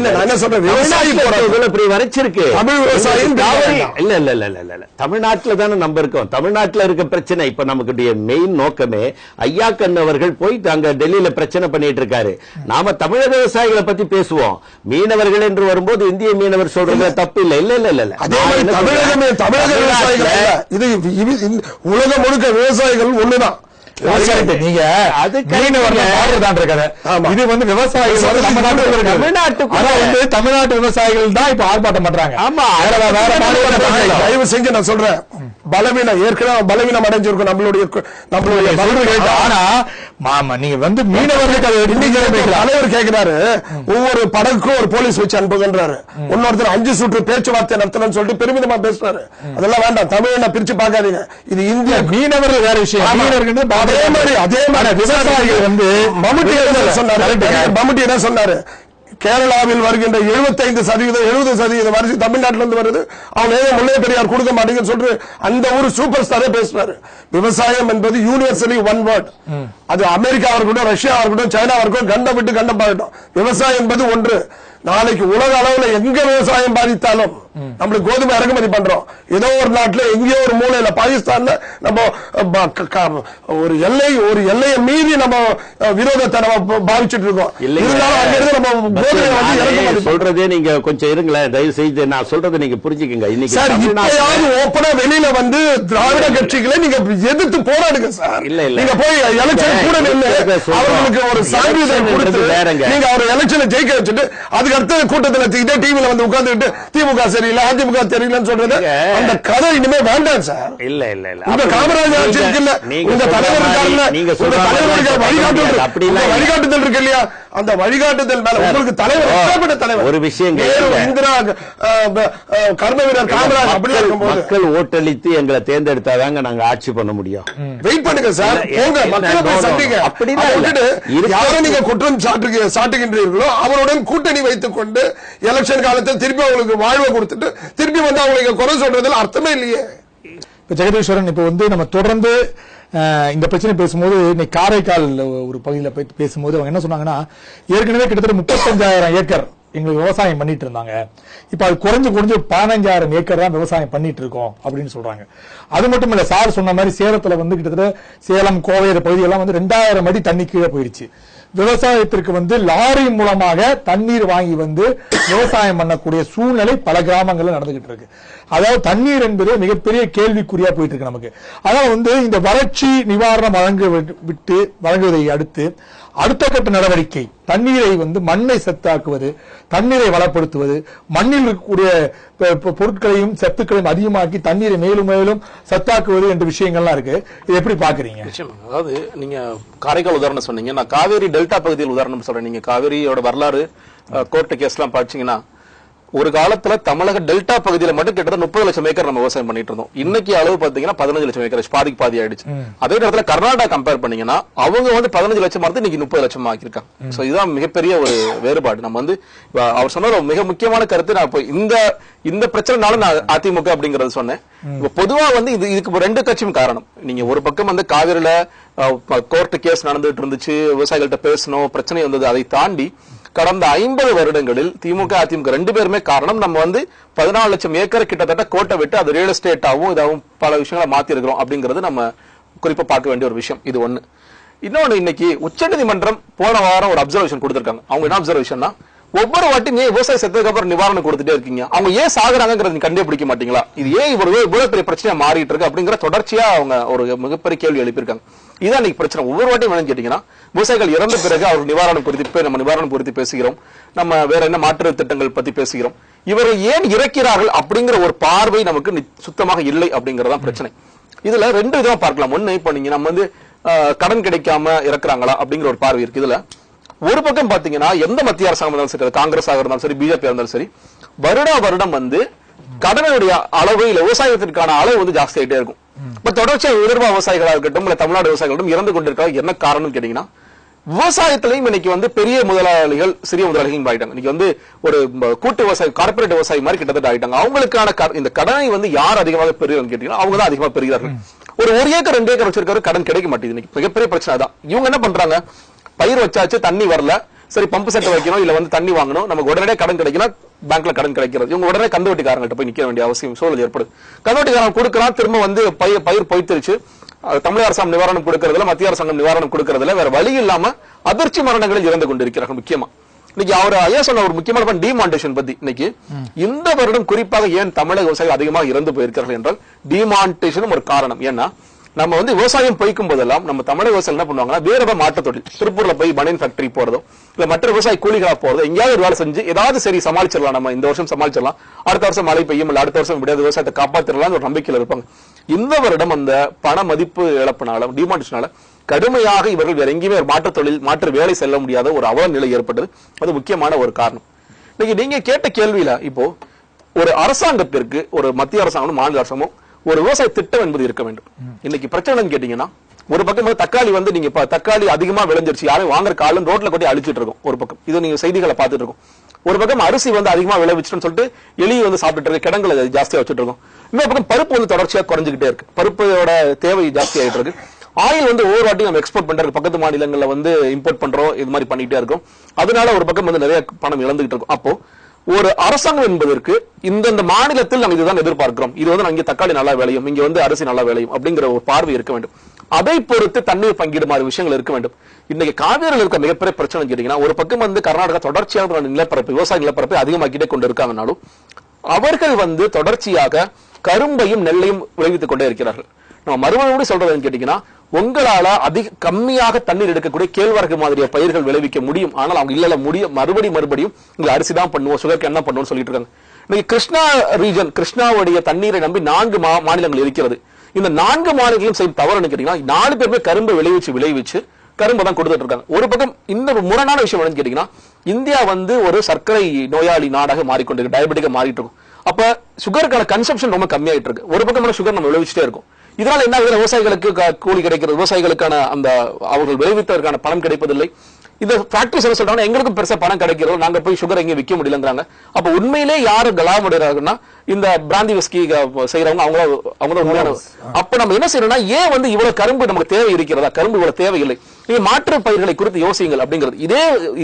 தமிழ்நாட்டில் தானே நம்ம இருக்கோம். தமிழ்நாட்டில் இருக்க பிரச்சனை இப்ப நமக்கு மெயின் நோக்கமே ஐயா கண் அவர்கள் போய் அங்க டெல்லியில பிரச்சனை பண்ணிட்டு இருக்காரு. நாம தமிழக விவசாயிகளை பத்தி பேசுவோம். மீனவர்கள் என்று வரும்போது இந்திய மீனவர் சொல்றது தப்பு இல்ல. இல்ல இல்ல இல்ல தமிழக விவசாயிகள் இது உலகம் முழுக்க விவசாயிகள் ஒண்ணுதான். நீங்க தமிழ்நாட்டு விவசாயிகள் தான் இப்ப ஆர்ப்பாட்டம் பண்றாங்க. தயவு செஞ்சு நான் சொல்றேன், பலவீனம் ஏற்கனவே பலவீனம் அடைஞ்சிருக்கும் நம்மளுடைய. ஆனா நீங்க மீனவர்களுக்கு தலைவர் கேட்கிறாரு, ஒவ்வொரு படகுக்கும் ஒரு போலீஸ் வச்சு அனுப்புகின்றாரு. இன்னொருத்தர் 5 சுற்று பேச்சுவார்த்தை நடத்தணும்னு சொல்லிட்டு பெருமிதமா பேசுறாரு. அதெல்லாம் வேண்டாம், தமிழ் பிரிச்சு பார்க்காதீங்க. இது இந்திய மீனவர்கள் வேற விஷயம். அதே மாதிரி விவசாயிகள் மம்முட்டி என்ன சொன்னாரு, கேரளாவில் வருகின்ற 75% 70% வரிசை தமிழ்நாட்டில இருந்து வருது, அவங்க ஏதோ முல்லை பெரியார் கொடுக்க மாட்டேங்குன்னு சொல்லிட்டு அந்த ஒரு சூப்பர் ஸ்டாரே பேசுறாரு. விவசாயம் என்பது யூனிவர்சலி ஒன் வேர்ட். அது அமெரிக்காவா இருக்கட்டும், ரஷ்யாவா இருக்கட்டும், சைனாவா இருக்கட்டும், கண்டம் விட்டு கண்டம் பாக்கட்டும், விவசாயம் என்பது ஒன்று. நாளைக்கு உலக அளவுல எங்க விவசாயம் பாதித்தாலும் நம்மளுக்கு கோதுமை இறக்குமதி பண்றோம். ஏதோ ஒரு நாட்டுல எங்கேயோ ஒரு மூலையில பாகிஸ்தான்ல நம்ம ஒரு எல்லையை மீறி நம்ம விரோதத்தை நம்ம பாவிச்சுட்டு இருக்கோம். சொல்றதே நீங்க கொஞ்சம் இருங்களேன், தயவு செய்து நான் சொல்றதை நீங்க புரிஞ்சுக்கங்க. இன்னைக்கு ஓப்பனா வெளியில திராவிட கட்சிகளை நீங்க எதிர்த்து போராடுங்க சார். இல்ல இல்ல நீங்க போய் எலெக்ஷன் கூட நின்று அவர்களுக்கு ஒரு சான்றிதழ் கொடுத்து நீங்க அவர் எலெக்ஷனை ஜெயிக்க வச்சுட்டு அதுக்கு அடுத்த கூட்டத்தில் இதே டிவில உட்கார்ந்துட்டு திமுக சரியில்லை, அதிமுக தெரியலன்னு சொல்றது அந்த கதை இனிமே வேண்டாம் சார். இல்ல இல்ல இல்ல உங்க காமராஜர் ஆட்சி இருக்குல்ல, உங்க தலைவர் இருக்காருல்ல, உங்க தலைவருக்கு வழிகாட்டுதல் இருக்கு இல்லையா, அந்த வழிகாட்டுதல் மேல உங்களுக்கு தலைவர் ஒரு விஷயம், இந்திரா கர்ம வீரர் காமராஜ் அப்படி இருக்கும்போது மக்கள் ஓட்டளித்து எங்களை தேர்ந்தெடுத்தாதாங்க நாங்க ஆட்சி பண்ண முடியும். வெயிட் பண்ணுங்க சார், போங்க மக்களை போய் சந்திங்க. யாரும் நீங்க குற்றம் சாட்டுகின்றீர்களோ அவருடன் கூட்டணி வைத்துக் கொண்டு எலெக்ஷன் காலத்தில் திருப்பி அவங்களுக்கு வாழ்வை கொடுத்துட்டு திருப்பி அவங்களுக்கு குறை சொல்றதுல அர்த்தமே இல்லையே. ஜெகதீஸ்வரன், இப்ப நம்ம தொடர்ந்து இந்த பிரச்சனை பேசும்போது இன்னைக்கு காரைக்கால் ஒரு பகுதியில் போய் பேசும்போது அவங்க என்ன சொன்னாங்கன்னா, ஏற்கனவே கிட்டத்தட்ட 35,000 ஏக்கர் எங்களுக்கு விவசாயம் பண்ணிட்டு இருந்தாங்க, இப்ப அது குறைஞ்சு 15,000 ஏக்கர் தான் விவசாயம் பண்ணிட்டு இருக்கோம் அப்படின்னு சொல்றாங்க. அது மட்டும் இல்ல, சார் சொன்ன மாதிரி சேலத்துல கிட்டத்தட்ட சேலம் கோவை பகுதியெல்லாம் 2000 அடி தண்ணி கீழே போயிடுச்சு. விவசாயத்திற்கு லாரி மூலமாக தண்ணீர் வாங்கி விவசாயம் பண்ணக்கூடிய சூழ்நிலை பல கிராமங்கள்ல நடந்துகிட்டு இருக்கு. அதாவது தண்ணீர் என்பது மிகப்பெரிய கேள்விக்குறியா போயிட்டு இருக்கு நமக்கு. அதாவது இந்த வறட்சி நிவாரணம் வழங்குவதை அடுத்து அடுத்த கட்ட நடவடிக்கை தண்ணீரை மண்ணை சத்தாக்குவது, தண்ணீரை வளப்படுத்துவது, மண்ணில் இருக்கக்கூடிய பொருட்களையும் சத்துக்களையும் அதிகமாக்கி தண்ணீரை மேலும் மேலும் சத்தாக்குவது என்ற விஷயங்கள்லாம் இருக்கு. இது எப்படி பாக்குறீங்க? அதாவது நீங்க காரைக்கால் உதாரணம் சொன்னீங்க, நான் காவேரி டெல்டா பகுதியில் உதாரணம் சொல்றேன். நீங்க காவேரியோட வரலாறு கோர்ட்டு கேஸ் எல்லாம் பாத்தீங்கன்னா ஒரு காலத்துல தமிழக டெல்டா பகுதியில மட்டும் கிட்டத்தட்ட 30 லட்சம் ஏக்கர் நம்ம விவசாயம் பண்ணிட்டு இருந்தோம். இன்னைக்கு அளவு பாத்தீங்கன்னா 15 லட்சம் ஏக்கர், பாதிக்கு பாதி ஆயிடுச்சு. அதே நேரத்துல கர்நாடகா கம்பேர் பண்ணீங்கன்னா அவங்க வந்து 15 லட்சம் மரத்து இன்னைக்கு 30 லட்சம் ஆக்கியிருக்காங்க. சோ இதுதான் மிகப்பெரிய ஒரு வேறுபாடு. நம்ம வந்து அவர் சொன்ன ஒரு மிக முக்கியமான கருத்து, நான் இப்போ இந்த பிரச்சனைனால நான் அதிமுக அப்படிங்கறது சொன்னேன். பொதுவா வந்து இதுக்கு ரெண்டு கட்சியும் காரணம். நீங்க ஒரு பக்கம் வந்து காவிரியில கோர்ட் கேஸ் நடந்துட்டு இருந்துச்சு, விவசாயிகள்கிட்ட பேசணும், பிரச்சனை வந்தது. அதை தாண்டி கடந்த 50 வருடங்களில் திமுக அதிமுக ரெண்டு பேருமே காரணம். நம்ம வந்து 14 லட்சம் ஏக்கர் கிட்டத்தட்ட கோட்டை விட்டு அது ரியல் எஸ்டேட்டாவும் இதாகவும் பல விஷயங்களை மாத்தி இருக்கிறோம் அப்படிங்கிறது நம்ம குறிப்பா பார்க்க வேண்டிய ஒரு விஷயம். இது ஒண்ணு. இன்னொன்னு, இன்னைக்கு உச்சநீதிமன்றம் போன வாரம் ஒரு அப்சர்வேஷன் கொடுத்திருக்காங்க. அவங்க என்ன அப்சர்வேஷன்னா, ஒவ்வொரு வாட்டியும் ஏன் விவசாய செத்ததுக்கு அப்புறம் நிவாரணம் கொடுத்துட்டே இருக்கீங்க, அவங்க ஏன் சாகுறாங்கிறது கண்டுபிடிக்க மாட்டீங்களா, இது ஏன் இவ்வளவு பெரிய பிரச்சனையா மாறிட்டு இருக்கு அப்படிங்கிற தொடர்ச்சியா அவங்க ஒரு மிகப்பெரிய கேள்வி எழுப்பியிருக்காங்க. இதான் இன்னைக்கு பிரச்சனை. ஒவ்வொரு வாட்டியும் என்னன்னு கேட்டீங்கன்னா, விவசாயிகள் இறந்த பிறகு அவர் நிவாரணம் குறித்து நம்ம நிவாரணம் குறித்து பேசுகிறோம், நம்ம வேற என்ன மாற்று திட்டங்கள் பத்தி பேசுகிறோம், இவர்கள் ஏன் இறக்கிறார்கள் அப்படிங்கிற ஒரு பார்வை நமக்கு சுத்தமாக இல்லை அப்படிங்கறதான் பிரச்சனை. இதுல ரெண்டு விதமா பார்க்கலாம். ஒண்ணு, இப்ப நீங்க நம்ம வந்து கடன் கிடைக்காம இறக்குறாங்களா அப்படிங்கிற ஒரு பார்வை இருக்கு. இதுல ஒரு பக்கம் பாத்தீங்கன்னா, எந்த மத்திய அரசாங்கம் இருந்தாலும் சரி, காங்கிரஸ் இருந்தாலும் சரி, பிஜேபி இருந்தாலும் சரி, வருடம் வந்து கடனுடைய அளவு இல்ல விவசாயத்திற்கான அளவு வந்து ஜாஸ்தி ஆயிட்டே இருக்கும். இப்ப தொடர்ச்சியா விதர்பா விவசாயிகளா இருக்கட்டும், இல்ல தமிழ்நாடு விவசாயிகளும் இறந்து கொண்டிருக்காங்க. என்ன காரணம் கேட்டீங்கன்னா, விவசாயத்திலையும் இன்னைக்கு வந்து பெரிய முதலாளிகள் சிறிய முதலாளிகள் ஆயிட்டாங்க. இன்னைக்கு வந்து ஒரு கூட்டு விவசாய கார்பரேட் விவசாயி மாதிரி கிட்டத்தட்ட ஆயிட்டாங்க. அவங்களுக்கான இந்த கடனை வந்து யார் அதிகமாக பெறுகிறார்கள் கேட்டீங்கன்னா, அவங்க தான் அதிகமாக பெறுகிறார்கள். ஒரு ஏக்கர் 2 ஏக்கர் வச்சிருக்காரு, கடன் கிடைக்க மாட்டேங்குது. இன்னைக்கு மிகப்பெரிய பிரச்சனை தான். இவங்க என்ன பண்றாங்க, பயிர் வச்சாச்சு, தண்ணி வரல, சரி பம்பு செட் வைக்கணும், இல்ல வந்து தண்ணி வாங்கணும், நமக்கு உடனே கடன் கிடைக்கலாம், பேங்க்ல கடன் கிடைக்கிறது. இவங்க உடனே கந்துவட்டிக்காரங்கிட்ட போய் நிக்க வேண்டிய அவசியம் சூழல் ஏற்படுது. கந்துவட்டிக்காரன் கொடுக்கலாம், திரும்ப வந்து பயிர் பொய்த்திருச்சு, தமிழக அரசாங்கம் நிவாரணம் கொடுக்கறதுல, மத்திய அரசாங்கம் நிவாரணம் கொடுக்கறதுல வேற வழி இல்லாம அதிர்ச்சி மரணங்களில் இறந்து கொண்டிருக்கிறார்கள். முக்கியமா இன்னைக்கு அவர் ஐயா சொன்ன ஒரு முக்கியமான டிமாண்டேஷன் பத்தி, இன்னைக்கு இந்த வருடம் குறிப்பாக ஏன் தமிழக விவசாயிகள் அதிகமாக இறந்து போயிருக்கிறார்கள் என்றால், டிமாண்டேஷனும் ஒரு காரணம். ஏன்னா நம்ம வந்து விவசாயம் பொய்க்கும் போதெல்லாம் நம்ம தமிழக விவசாயம் என்ன பண்ணுவாங்கன்னா, வேற மாற்ற தொழில், திருப்பூர்ல போய் பனியன் ஃபேக்டரி போறதோ, இல்ல மற்ற விவசாய கூலிகளா போறதோ, எங்கேயாவது ஒரு வேலை செஞ்சு ஏதாவது சரி சமாளிச்சிடலாம், நம்ம இந்த வருஷம் சமாளிச்சிடலாம், அடுத்த வருஷம் மழை பெய்யும், இல்ல அடுத்த வருஷம் எப்படியாவது விவசாயத்தை காப்பாத்திரலாம் ஒரு நம்பிக்கையில் இருப்பாங்க. இந்த வருடம் அந்த பண மதிப்பு இழப்பினால, டிமாண்டேஷனால கடுமையாக இவர்கள் வேற எங்கேயுமே மாற்று தொழில், மாற்று வேலை செல்ல முடியாத ஒரு அவல நிலை ஏற்பட்டது. அது முக்கியமான ஒரு காரணம். இன்னைக்கு நீங்க கேட்ட கேள்வியில, இப்போ ஒரு அரசாங்கத்திற்கு, ஒரு மத்திய அரசாங்கம், மாநில அரசாங்கமும் ஒரு விவசாய திட்டம் என்பது இருக்க வேண்டும். இன்னைக்கு பிரச்சனை கேட்டீங்கன்னா, ஒரு பக்கம் தக்காளி வந்து நீங்க தக்காளி அதிகமா விளைஞ்சிருச்சு, யாரும் வாங்குற காலம் ரோட்ல கொட்டி அழிச்சிட்டு இருக்கும் ஒரு பக்கம், இது நீங்க செய்திகளை பார்த்துட்டு இருக்கும். ஒரு பக்கம் அரிசி வந்து அதிகமா விளைவிச்சுன்னு சொல்லிட்டு எலி வந்து சாப்பிட்டு இருக்கு, கிடங்குல ஜாஸ்தியா வச்சுட்டு இருக்கும். இன்னொரு பக்கம் பருப்பு வந்து தொடர்ச்சியா குறைஞ்சிக்கிட்டே இருக்கு, பருப்போட தேவை ஜாஸ்தி ஆயிட்டு இருக்கு. ஆயில் வந்து ஒவ்வொரு வாட்டி நம்ம எக்ஸ்போர்ட் பண்றது, பக்கத்து மாநிலங்கள்ல வந்து இம்போர்ட் பண்றோம், இது மாதிரி பண்ணிட்டே இருக்கும். அதனால ஒரு பக்கம் வந்து நிறைய பணம் இழந்துகிட்டு இருக்கும். அப்போ ஒரு அரசாங்கம் என்பதற்கு இந்த மாநிலத்தில் நம்ம இதுதான் எதிர்பார்க்கிறோம், இது வந்து இங்க தக்காளி நல்லா விளையும், இங்க வந்து அரிசி நல்லா விளையும் அப்படிங்கிற ஒரு பார்வை இருக்க வேண்டும். அதை பொறுத்து தண்ணீர் பங்கீடு மாதிரி விஷயங்கள் இருக்க வேண்டும். இன்னைக்கு காவிரியில் இருக்க மிகப்பெரிய பிரச்சனை கேட்டீங்கன்னா, ஒரு பக்கம் வந்து கர்நாடகா தொடர்ச்சியாக நிலப்பரப்பு, விவசாய நிலப்பரப்பை அதிகமாக்கிட்டே கொண்டு இருக்காங்கனாலும், அவர்கள் வந்து தொடர்ச்சியாக கரும்பையும் நெல்லையும் விளைவித்துக் கொண்டே இருக்கிறார்கள். நம்ம மறுபடியும் சொல்றதுன்னு கேட்டீங்கன்னா, உங்களால கம்மியாக தண்ணீர் எடுக்கக்கூடிய கேழ்வரகு மாதிரியா பயிர்கள் விளைவிக்க முடியும், ஆனால் அவங்க இல்ல முடியும், மறுபடியும் இங்க அரிசி தான் பண்ணுவோம், சுகர் என்ன பண்ணுவோம் சொல்லிட்டு இருக்காங்க. இன்னைக்கு கிருஷ்ணா ரீஜன், கிருஷ்ணாவுடைய தண்ணீரை நம்பி 4 மாநிலங்கள் இருக்கிறது. இந்த 4 மாநிலங்களும் செய்யும் தவறு கேட்டீங்கன்னா, 4 பேருமே கரும்பு விளைவிச்சு கரும்பு தான் கொடுத்துட்டு இருக்காங்க. ஒரு பக்கம் இன்னொரு முரணான விஷயம் என்னன்னு கேட்டீங்கன்னா, இந்தியா வந்து ஒரு சர்க்கரை நோயாளி நாடாக மாறிக்கொண்டிருக்கு, டயபெட்டிக்கா மாறிட்டு இருக்கும். அப்ப சுகருக்கான கன்சம்ஷன் ரொம்ப கம்மியாயிட்டு இருக்கு. ஒரு பக்கம் சுகர் நம்ம விளைவிச்சுட்டே இருக்கும். இதனால என்ன ஆகுது, விவசாயிகளுக்கு கூலி கிடைக்கிறது, விவசாயிகளுக்கான அந்த அவர்கள் விளைவித்ததற்கான பணம் கிடைப்பதில்லை. இந்த ஃபேக்டரிஸ் என்ன சொல்றாங்க, எங்களுக்கும் பெருசா பணம் கிடைக்கிறோம், நாங்க போய் சுகர் எங்க விற்க முடியலங்கிறாங்க. அப்ப உண்மையிலே யாரு லாபம் அடைகிறாங்கன்னா, இந்த பிராந்தி விஸ்கி செய்யறவங்க, அவங்கள உண்மையான. அப்ப நம்ம என்ன செய்யறோம்னா, ஏன் வந்து இவ்வளவு கரும்பு நமக்கு தேவை இருக்கிறதா, கரும்பு இவ்வளவு தேவையில்லை, நீங்க மாற்று பயிர்களை குறித்து யோசியுங்கள் அப்படிங்கிறது.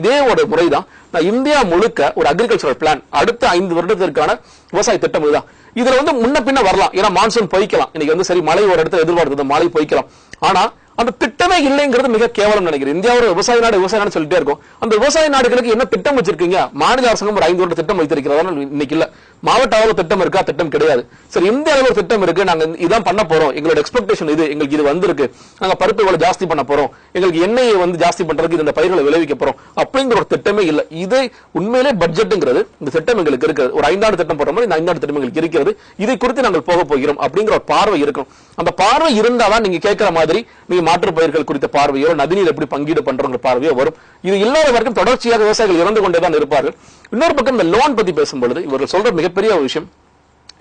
இதே ஒரு முறைதான் இந்தியா முழுக்க ஒரு அக்ரிகல்ச்சரல் பிளான், அடுத்த 5 வருடத்திற்கான விவசாய திட்டம் இதுதான். இதுல வந்து முன்ன பின்ன வரலாம், ஏன்னா மான்சூன் பொய்க்கலாம், இன்னைக்கு வந்து சரி மழை ஒரு இடத்துல எதிர்பார்த்தது, மழை பொய்க்கலாம். ஆனா அந்த திட்டமே இல்லைங்கிறது மிக கேவலம் நினைக்கிறேன். இந்தியாவோட விவசாய நாடு சொல்லிட்டே இருக்கும். அந்த விவசாய நாடுகளுக்கு என்ன திட்டம் வச்சிருக்கீங்க? மாநில அரசாங்கம் ஒரு 5 வருட திட்டம் வைத்திருக்கிறதா? இன்னைக்கு இல்ல. மாவட்ட அளவு திட்டம் இருக்கா? திட்டம் கிடையாது. சரி, இந்திய அளவு திட்டம் இருக்கு, நாங்க இதான் பண்ண போறோம், எங்களோட எக்ஸ்பெக்டேஷன் இது, எங்களுக்கு இது வந்திருக்கு, நாங்க பருப்பு இவ்வளவு ஜாஸ்தி பண்ண போறோம், எங்களுக்கு எண்ணெயை வந்து ஜாஸ்தி பண்றதுக்கு இந்த பயிர்களை விளைவிக்க போறோம் அப்படிங்கிற ஒரு திட்டமே இல்ல. இது உண்மையிலே பட்ஜெட்ங்கிறது இந்த திட்டம் எங்களுக்கு இருக்கு, ஒரு 5 ஆண்டு திட்டம் போற மாதிரி இந்த 5 ஆண்டு திட்டம் எங்களுக்கு இருக்கிறது, இதை குறித்து நாங்கள் போக போகிறோம் அப்படிங்கிற ஒரு பார்வை இருக்கும். அந்த பார்வை இருந்தாதான் நீங்க கேட்கிற மாதிரி நீங்க மாற்று பயிர்கள் குறித்த பார்வையோ, நதிநீர் எப்படி பங்கீடு பண்றோங்கிற பார்வையோ வரும். இது இல்லாத வரைக்கும் தொடர்ச்சியாக விவசாயிகள் இறந்து கொண்டேதான் இருப்பார்கள். இன்னொரு பக்கம் இந்த லோன் பத்தி பேசும்பொழுது இவர்கள் சொல்ற மிகப்பெரிய விஷயம்,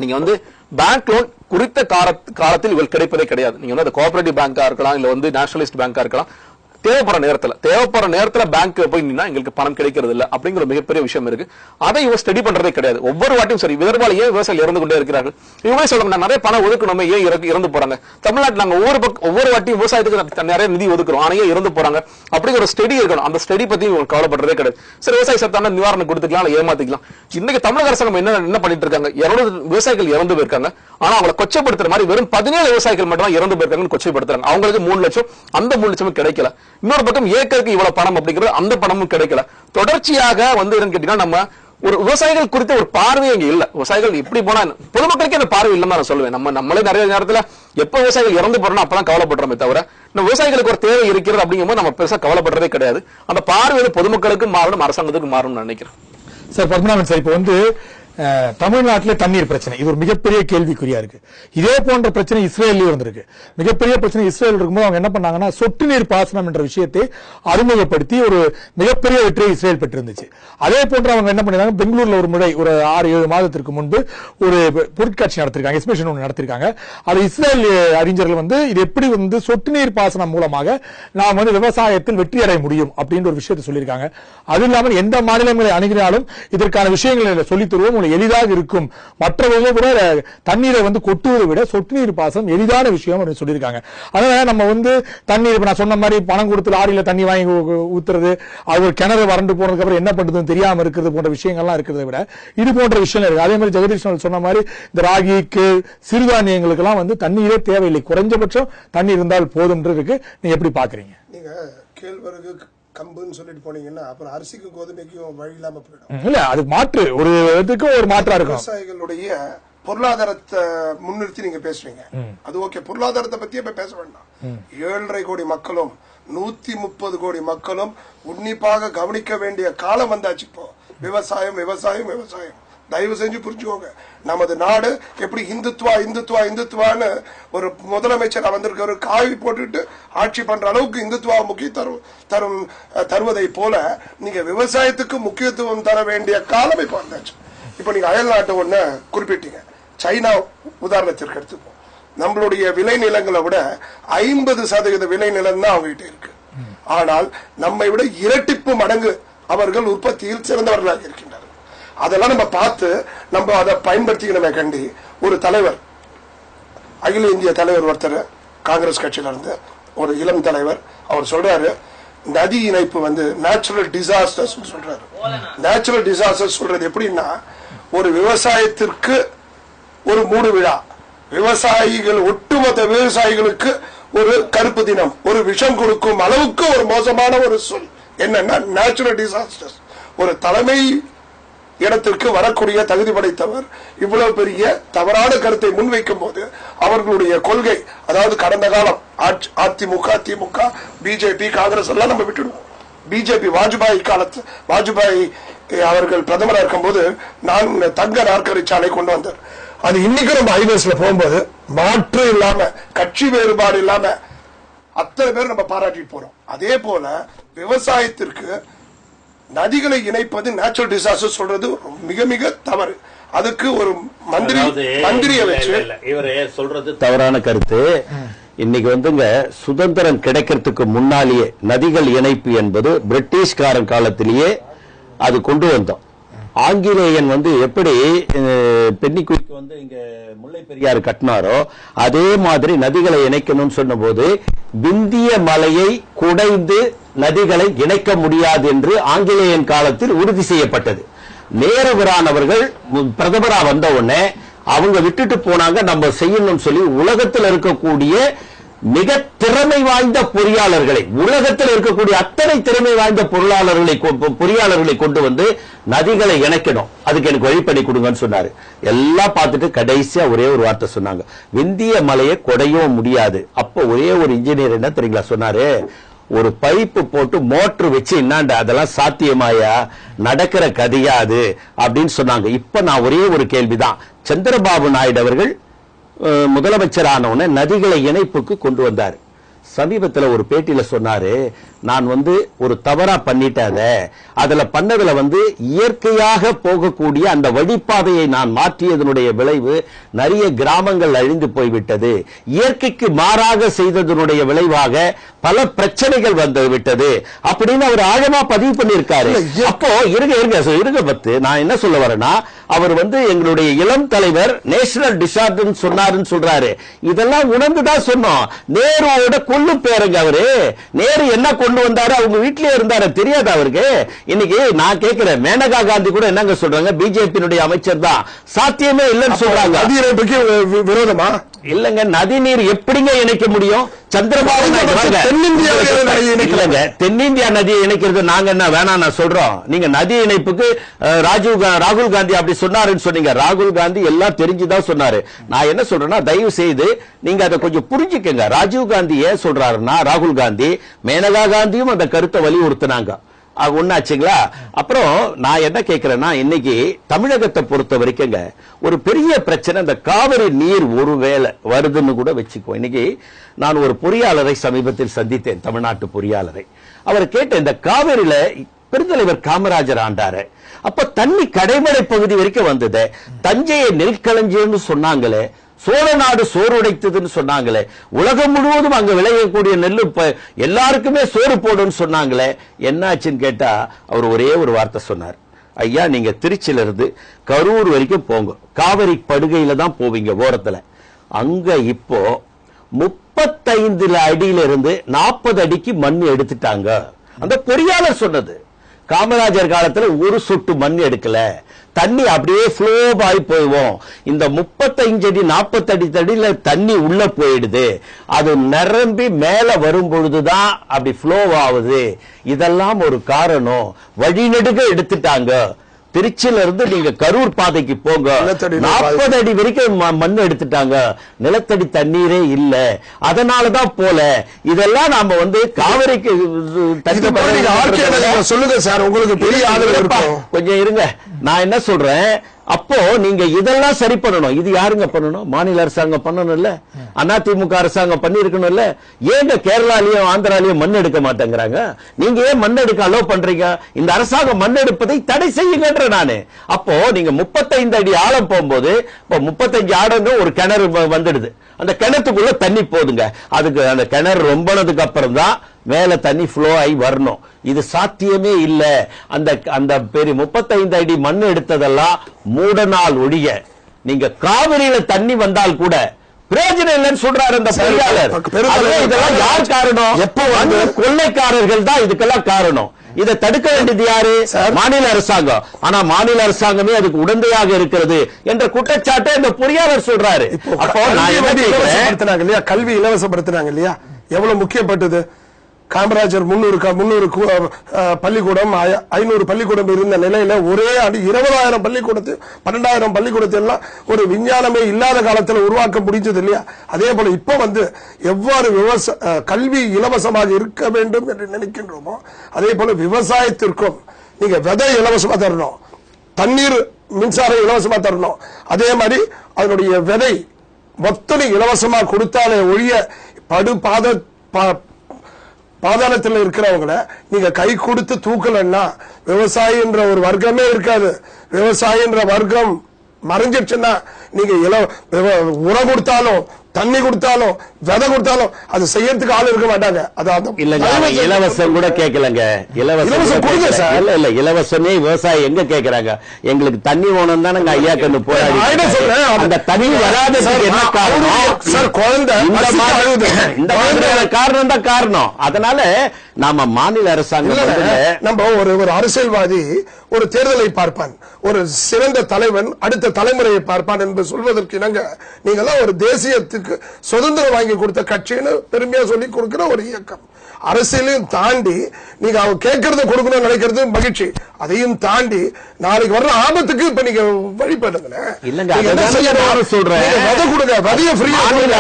நீங்க வந்து பேங்க் லோன் குறித்த காலத்தில் இவர்கள் கிடைப்பதே கிடையாது. நீங்க வந்து கோஆபரேட்டிவ் பேங்கா இருக்கலாம், இல்ல வந்து நேஷனலிஸ்ட் பேங்கா இருக்கலாம், தேவைப்படுற நேரத்துல பேங்க் போய் நின்னா எங்களுக்கு பணம் கிடைக்கிறது இல்ல அப்படிங்கிற மிகப்பெரிய விஷயம் இருக்கு. அதை இவங்க ஸ்டடி பண்றதே கிடையாது. ஒவ்வொரு வாட்டியும் சரி, விதர்பால ஏன் விவசாயிகள் இறந்து கொண்டே இருக்கிறார்கள்? இவங்களே சொல்லுங்க, நிறைய பணம் ஒதுக்கணுமே, ஏன் இறந்து போறாங்க? தமிழ்நாட்டில் நாங்க ஒவ்வொரு வாட்டியும் விவசாயத்துக்கு நிறைய நிதி ஒதுக்குறோம், ஆனா ஏன் இறந்து போறாங்க அப்படிங்கிற ஒரு ஸ்டடி இருக்கணும். அந்த ஸ்டடி பத்தி இவங்க கவலைப்படுறதே கிடையாது. சரி, விவசாய சத்தான நிவாரணம் கொடுத்துக்கலாம், ஏமாத்திக்கலாம். இன்னைக்கு தமிழக அரசாங்கம் என்ன பண்ணிட்டு இருக்காங்க? 200 விவசாயிகள் இறந்து போயிருக்காங்க, ஆனா அவங்களை கொச்சைப்படுத்துற மாதிரி வெறும் 17 விவசாயிகள் மட்டும் தான் இறந்து போயிருக்காங்கன்னு கொச்சைப்படுத்துறாங்க. அவங்களுக்கு 3 லட்சம், அந்த 3 லட்சமும் கிடைக்கல. இன்னொரு பக்கம் ஏக்கருக்கு இவ்வளவு பணம் அப்படிங்கிறது அந்த பணமும் கிடைக்கல. தொடர்ச்சியாக வந்து என்னன்னு கேட்டீங்கன்னா, நம்ம ஒரு விவசாயிகள் குறித்த ஒரு பார்வை இங்க இல்ல. விவசாயிகள் இப்படி போனா பொதுமக்களுக்கு அந்த பார்வை இல்லைன்னு நான் சொல்லுவேன். நம்மளே நிறைய நேரத்துல எப்ப விவசாயிகள் இறந்து போறோம் அப்பதான் கவலைப்படுறோமே தவிர, நம்ம விவசாயிகளுக்கு ஒரு தேவை இருக்கிறது அப்படிங்கும்போது நம்ம பெருசா கவலைப்படுறதே கிடையாது. அந்த பார்வை பொதுமக்களுக்கு மாறணும், அரசாங்கத்துக்கு மாறணும்னு நினைக்கிறேன். சார் பத்மநாபன் சார், இப்ப வந்து தமிழ்நாட்டில் தண்ணீர் பிரச்சனை இது ஒரு மிகப்பெரிய கேள்விக்குறியா இருக்கு. இதே போன்ற பிரச்சனை இஸ்ரேலிலும் இருந்திருக்கு. மிகப்பெரிய பிரச்சனை இஸ்ரேல் இருக்கும்போது அவங்க என்ன பண்ணாங்கன்னா, சொட்டு நீர் பாசனம் என்ற விஷயத்தை அறிமுகப்படுத்தி ஒரு மிகப்பெரிய வெற்றியை இஸ்ரேல் பெற்றிருந்துச்சு. அதே போன்று அவங்க என்ன பண்ணிருக்காங்க, பெங்களூர்ல ஒரு முறை ஒரு 6-7 மாதத்திற்கு முன்பு ஒரு பொருட்காட்சி நடத்திருக்காங்க, எக்ஸிபிஷன் ஒன்று நடத்திருக்காங்க. அது இஸ்ரேல் அறிஞர்கள் வந்து இது எப்படி வந்து சொட்டு நீர் பாசனம் மூலமாக நாம் வந்து விவசாயத்தில் வெற்றி அடைய முடியும் அப்படின்ற ஒரு விஷயத்தை சொல்லியிருக்காங்க. அது இல்லாமல் எந்த மாநிலங்களை அணுகினாலும் இதற்கான விஷயங்களை சொல்லித் தருவோம், எளிதாக இருக்கும். மற்றவர்கள் கூட தண்ணீரை வந்து கொட்டுவதை விட சொட்டு நீர் பாசனம் எளிதான விஷயம் அப்படின்னு சொல்லியிருக்காங்க. அதனால நம்ம வந்து தண்ணீர் நான் சொன்ன மாதிரி பணம் கொடுத்து லாரியில தண்ணி வாங்கி ஊத்துறது, அது ஒரு கிணறு வறண்டு போனதுக்கு அப்புறம் என்ன பண்றதுன்னு தெரியாம இருக்கிறது போன்ற விஷயங்கள்லாம் இருக்கிறத விட இது போன்ற விஷயம் இருக்கு. அதே மாதிரி ஜெகதீஷ் சொன்ன மாதிரி இந்த ராகிக்கு சிறுதானியங்களுக்கு எல்லாம் வந்து தண்ணீரே தேவையில்லை, குறைஞ்சபட்சம் தண்ணீர் இருந்தால் போதும் இருக்கு. நீங்க எப்படி பாக்குறீங்க? நீங்க கேழ்வரகு கம்புன்னு சொல்லிட்டு போனீங்கன்னா அப்புறம் அரிசிக்கும் கோதுமைக்கும் வழி இல்லாம போயிடும். இல்ல, அது மாற்று ஒரு இதுக்கு ஒரு மாற்றா இருக்கும். விவசாயிகளுடைய பொருளாதாரத்தை முன்னிறுத்தி நீங்க பேசுறீங்க, அது ஓகே. பொருளாதாரத்தை பத்தி இப்ப பேச வேண்டாம். 7.5 கோடி மக்களும் 130 கோடி மக்களும் உன்னிப்பாக கவனிக்க வேண்டிய காலம் வந்தாச்சு. இப்போ விவசாயம் விவசாயம் விவசாயம். தயவு செஞ்சு புரிஞ்சுக்கோங்க, நமது நாடு எப்படி இந்துத்துவா இந்துத்துவா இந்துத்துவான்னு ஒரு முதலமைச்சர் வந்திருக்க ஒரு காவி போட்டுட்டு ஆட்சி பண்ற அளவுக்கு இந்துத்துவா முக்கியத்துவம் தருவதை போல நீங்க விவசாயத்துக்கு முக்கியத்துவம் தர வேண்டிய காலம் இப்ப வந்தாச்சு. இப்ப நீங்க அயல் நாட்டு ஒண்ணு குறிப்பிட்டீங்க, சைனா உதாரணத்திற்கு எடுத்துப்போம். நம்மளுடைய விளைநிலங்களை விட 50% விளைநிலம் தான் அவங்க கிட்ட இருக்கு. ஆனால் நம்மை விட இரட்டிப்பு மடங்கு அவர்கள் உற்பத்தியில் சிறந்தவர்களாக இருக்கின்றனர். அதெல்லாம் நம்ம பார்த்து நம்ம அதை பயன்படுத்திக்கணுமே கண்டி. ஒரு தலைவர், அகில இந்திய தலைவர் ஒருத்தர், காங்கிரஸ் கட்சியில இருந்து ஒரு இளம் தலைவர், அவர் சொல்றாரு நதி இணைப்பு வந்து நேச்சுரல் டிசாஸ்டர்ஸ் சொல்றாரு. நேச்சுரல் டிசாஸ்டர்ஸ் சொல்றது எப்படின்னா, ஒரு விவசாயத்திற்கு ஒரு மூடு விழா, விவசாயிகள் ஒட்டுமொத்த விவசாயிகளுக்கு ஒரு கருப்பு தினம், ஒரு விஷம் கொடுக்கும் அளவுக்கு ஒரு மோசமான ஒரு சொல் என்னன்னா நேச்சுரல் டிசாஸ்டர்ஸ். ஒரு தலைமை இடத்திற்கு வரக்கூடிய தகுதி படைத்தவர் இவ்வளவு பெரிய தவறான கருத்தை முன்வைக்கும் போது அவர்களுடைய கொள்கை, அதாவது கடந்த காலம் அதிமுக திமுக பிஜேபி காங்கிரஸ் எல்லாம் நம்ம விட்டுடுவோம். பிஜேபி வாஜ்பாய் அவர்கள் பிரதமராக இருக்கும் போது நான் தங்க நாற்கரை சாலை கொண்டு வந்தார். அது இன்னைக்கு நம்ம ஹைவேஸ்ல போகும்போது மாற்று இல்லாம கட்சி வேறுபாடு இல்லாம அத்தனை பேர் நம்ம பாராட்டிட்டு போறோம். அதே போல விவசாயத்திற்கு நதிகளை இணைப்பது நேச்சுரல் டிசாஸ்டர் சொல்றது மிக மிக தவறு. அதுக்கு ஒரு மந்திரியை வச்சு இவரே சொல்றது தவறான கருத்து. இன்னைக்கு வந்துங்க சுதந்திரம் கிடைக்கிறதுக்கு முன்னாலேயே நதிகள் இணைப்பு என்பது பிரிட்டிஷ்காரன் காலத்திலேயே அது கொண்டு வந்தோம். ஆங்கிலேயன் வந்து எப்படி பென்னிக்குயிக்கு வந்து இங்க முல்லை பெரியாறு கட்டினாரோ அதே மாதிரி நதிகளை இணைக்கணும்னு சொன்ன போது விந்திய மலையை குடைந்து நதிகளை இணைக்க முடியாது என்று ஆங்கிலேயன் காலத்தில் உறுதி செய்யப்பட்டது. நேருபிரான் அவர்கள் பிரதமரா வந்த உடனே அவங்க விட்டுட்டு போனாங்க, நம்ம செய்யணும்னு சொல்லி உலகத்தில் இருக்கக்கூடிய மிக திறமை வாய்ந்த பொறியாளர்களை, உலகத்தில் இருக்கக்கூடிய அத்தனை திறமை வாய்ந்த பொறியாளர்களை கொண்டு வந்து நதிகளை இணைக்கணும், அதுக்கு எனக்கு வழி பண்ணி கொடுங்கன்னு சொன்னாரு. எல்லாம் பார்த்துட்டு கடைசியா ஒரே ஒரு வார்த்தை சொன்னாங்க, விந்திய மலையை குடையவும் முடியாது. அப்ப ஒரே ஒரு இன்ஜினியர் என்ன தெரியுங்களா சொன்னாரு, ஒரு பைப்பு போட்டு மோட்டர் வச்சு என்னாண்ட அதெல்லாம் சாத்தியமாயா, நடக்கிற கதையாது அப்படின்னு சொன்னாங்க. இப்ப நான் ஒரே ஒரு கேள்விதான், சந்திரபாபு நாயுடு அவர்கள் முதலமைச்சரான உடனே நதிகளை இணைப்புக்கு கொண்டு வந்தார். சமீபத்துல ஒரு பேட்டியில சொன்னாரு, நான் ஒரு தவறா பண்ணிட்டாத, அதுல பண்ணதுல இயற்கையாக போகக்கூடிய அந்த வழிப்பாதையை நான் மாற்றியதனுடைய விளைவு நிறைய கிராமங்கள் அழிந்து போய்விட்டது, இயற்கைக்கு மாறாக செய்ததனுடைய விளைவாக பல பிரச்சனைகள் வந்து விட்டது அப்படின்னு அவர் ஆழமா பதிவு பண்ணியிருக்காரு. அப்போ இருங்க பத்து, நான் என்ன சொல்ல வரேன்னா, அவர் எங்களுடைய இளம் தலைவர் நேஷனல் டிசார்டர் சொன்னாருன்னு சொல்றாரு. இதெல்லாம் உணர்ந்துதான் சொன்னோம். நேருவோட கொள்ளு பேருங்க அவரு. நேரு என்ன கொண்டு வந்தாரு, அவங்க வீட்டிலே இருந்தாரு, தெரியாது அவருக்கு. இன்னைக்கு நான் கேட்கிறேன், மேனகா காந்தி கூட என்னங்க சொல்றாங்க, பிஜேபி அமைச்சர் தான், சாத்தியமே இல்லைன்னு சொல்றாங்க. விரோதமா இல்லங்க, நதி நீர் எப்படிங்க இணைக்க முடியும்? சந்திரபாபு இல்லங்க, தென்னிந்தியா நதியை இணைக்கிறது நாங்க என்ன வேணாம் நான் சொல்றோம். நீங்க நதி இணைப்புக்கு ராகுல் காந்தி அப்படி சொன்னாருன்னு சொன்னீங்க. ராகுல் காந்தி எல்லாம் தெரிஞ்சுதான் சொன்னாரு. நான் என்ன சொல்றேன்னா, தயவு செய்து நீங்க அதை கொஞ்சம் புரிஞ்சுக்கங்க. ராஜீவ் காந்தி ஏன் சொல்றாருன்னா, ராகுல் காந்தி, மேனகா காந்தியும் அந்த கருத்தை வலியுறுத்தினாங்க. ஒன்னாச்சுங்களா? அப்புறம் நான் என்ன கேட்கிறேன்னா, இன்னைக்கு தமிழகத்தை பொறுத்த வரைக்குங்க ஒரு பெரிய பிரச்சனை, இந்த காவிரி நீர் ஒருவேளை வருதுன்னு கூட வச்சுக்கோ. இன்னைக்கு நான் ஒரு பொறியாளரை சமீபத்தில் சந்தித்தேன், தமிழ்நாட்டு பொறியாளரை. அவர் கேட்ட, இந்த காவிரியில பெருந்தலைவர் காமராஜர் ஆண்டாரு, அப்ப தண்ணி கடைமடை பகுதி வரைக்கும் வந்தது, தஞ்சையை நெற்களஞ்சியம்னு சொன்னாங்களே, சோழ நாடு சோறு உடைத்ததுன்னு சொன்னாங்களே, உலகம் முழுவதும் அங்க விளையக்கூடிய நெல்லு எல்லாருக்குமே சோறு போடுன்னு சொன்னாங்களே, என்னாச்சுன்னு கேட்டா அவர் ஒரே ஒரு வார்த்தை சொன்னார், ஐயா நீங்க திருச்சியில இருந்து கரூர் வரைக்கும் போங்க, காவிரி படுகையில தான் போவீங்க ஓரத்துல, அங்க இப்போ 35 அடியில இருந்து 40 அடிக்கு மண் எடுத்துட்டாங்க. அந்த பொறியாளர் சொன்னது. காமராஜர் காலத்துல ஒரு சொட்டு மண் எடுக்கல, தண்ணி அப்படியே ஃப்ளோ ஆகி போய்வோம். இந்த 35 அடி 40 அடி தடியில தண்ணி உள்ள போயிடுது, அது நிரம்பி மேல வரும் பொழுதுதான் அப்படி ஃப்ளோ ஆகுது. இதெல்லாம் ஒரு காரணம். வழிநெடுக எடுத்துட்டாங்க. திருச்சியில இருந்து நீங்க கரூர் பாதைக்கு போங்க, 40 அடி வரைக்கும் மண் எடுத்துட்டாங்க, நிலத்தடி தண்ணீரே இல்ல, அதனாலதான் போல. இதெல்லாம் நாம காவிரிக்கு சொல்லுங்க சார், உங்களுக்கு பெரிய ஆதரவு. கொஞ்சம் இருங்க, நான் என்ன சொல்றேன், அப்போ நீங்க இதெல்லாம் சரி பண்ணணும். இது யாருங்க பண்ணணும்? மாநில அரசாங்கம் பண்ணணும்ல, அதிமுக அரசாங்கம் பண்ணி இருக்கணும்ல. ஏங்க கேரளாலயும் ஆந்திராலயும் மண் எடுக்க மாட்டேங்கிறாங்க? நீங்க ஏன் மண் எடுக்க அலோ பண்றீங்க? இந்த அரசாங்கம் மண் எடுப்பதை தடை செய்யுங்கன்ற நானு. அப்போ நீங்க 35 அடி ஆழம் போகும்போது, இப்போ 35 ஆழங்க ஒரு கிணறு வந்துடுது, அந்த கிணத்துக்குள்ள தண்ணி போதுங்க. அதுக்கு அந்த கிணறு ரொம்பினதுக்கு அப்புறம் தான் மேல தண்ணி ஃப்ளோ ஆகி வரணும். இது சாத்தியமே இல்ல. அந்த பெரிய 35 அடி மண் எடுத்ததெல்லாம் மூடனால் ஒழிய, நீங்க காவிரியில தண்ணி வந்தால் கூட பிரயோஜனம் இல்லைன்னு சொல்றாரு அந்த பொறியாளர். இதெல்லாம் யார் காரணம்? எப்போ கொள்ளைக்காரர்கள் தான் இதுக்கெல்லாம் காரணம். இதை தடுக்க வேண்டியது யாரு? மாநில அரசாங்கம். ஆனா மாநில அரசாங்கமே அதுக்கு உடந்தையாக இருக்கிறது என்ற குற்றச்சாட்டை இந்த பொறியாளர் சொல்றாரு. அப்போ இலவசப்படுத்தினாங்க இல்லையா, கல்வி இலவசப்படுத்தினாங்க இல்லையா, எவ்வளவு முக்கியப்பட்டது. காமராஜர் 300 பள்ளிக்கூடம் 500 பள்ளிக்கூடம் இருந்த நிலையில ஒரே அடி 20,000 பள்ளிக்கூடத்து 12,000 பள்ளிக்கூடத்தை எல்லாம் ஒரு விஞ்ஞானமே இல்லாத காலத்துல உருவாக்க முடிஞ்சது இல்லையா. அதே போல இப்ப எவ்வாறு கல்வி இலவசமாக இருக்க வேண்டும் என்று நினைக்கின்றோமோ, அதே போல விவசாயத்திற்கும் நீங்க விதை இலவசமா தரணும், தண்ணீர் மின்சாரம் இலவசமா தரணும். அதே மாதிரி அதனுடைய விதை மொத்தம் இலவசமா கொடுத்தாலே ஒழிய பாதாளத்தில் இருக்கிறவங்கள நீங்க கை கொடுத்து தூக்கலன்னா விவசாயி என்ற ஒரு வர்க்கமே இருக்காது. விவசாயி என்ற வர்க்கம் மறைஞ்சிடுச்சுன்னா நீங்க உரம் கொடுத்தாலும் தண்ணி கொடுத்தாலும் விதை கொடுத்தாலும் அது செய்யறதுக்கு ஆள் இருக்க மாட்டாங்க. இலவசம் கூட கேட்கலங்க. இலவசம் கொடுங்க சார். இல்ல இலவசமே விவசாயி எங்க கேட்கறாங்க? எங்களுக்கு தண்ணி வேணும் தானே ஐயா கண்ணு போராடி. அந்த தண்ணி வராததுக்கு என்ன காரணம் சார்? குழந்தை இந்த மாதிரியான காரணம் தான் காரணம். அதனால நாம மாநில அரசாங்கம் நம்ம ஒரு அரசியல்வாதி ஒரு தேர்தலை பார்ப்பான், ஒரு சிறந்த தலைவன் அடுத்த தலைமுறையை பார்ப்பான் என்று சொல்வதற்கு இணங்க நீங்க எல்லாம் ஒரு தேசியத்துக்கு சுதந்திரம் வாங்கி கொடுத்த கட்சின்னு பெருமையா சொல்லி கொடுக்கிற ஒரு இயக்கம். அரசியலையும் தாண்டி நீங்க அவங்க கேட்கறத கொடுக்கணும்னு நினைக்கிறது மகிழ்ச்சி. அதையும் தாண்டி நாளைக்கு வர்ற ஆபத்துக்கு இப்ப நீங்க வழிபடுங்க.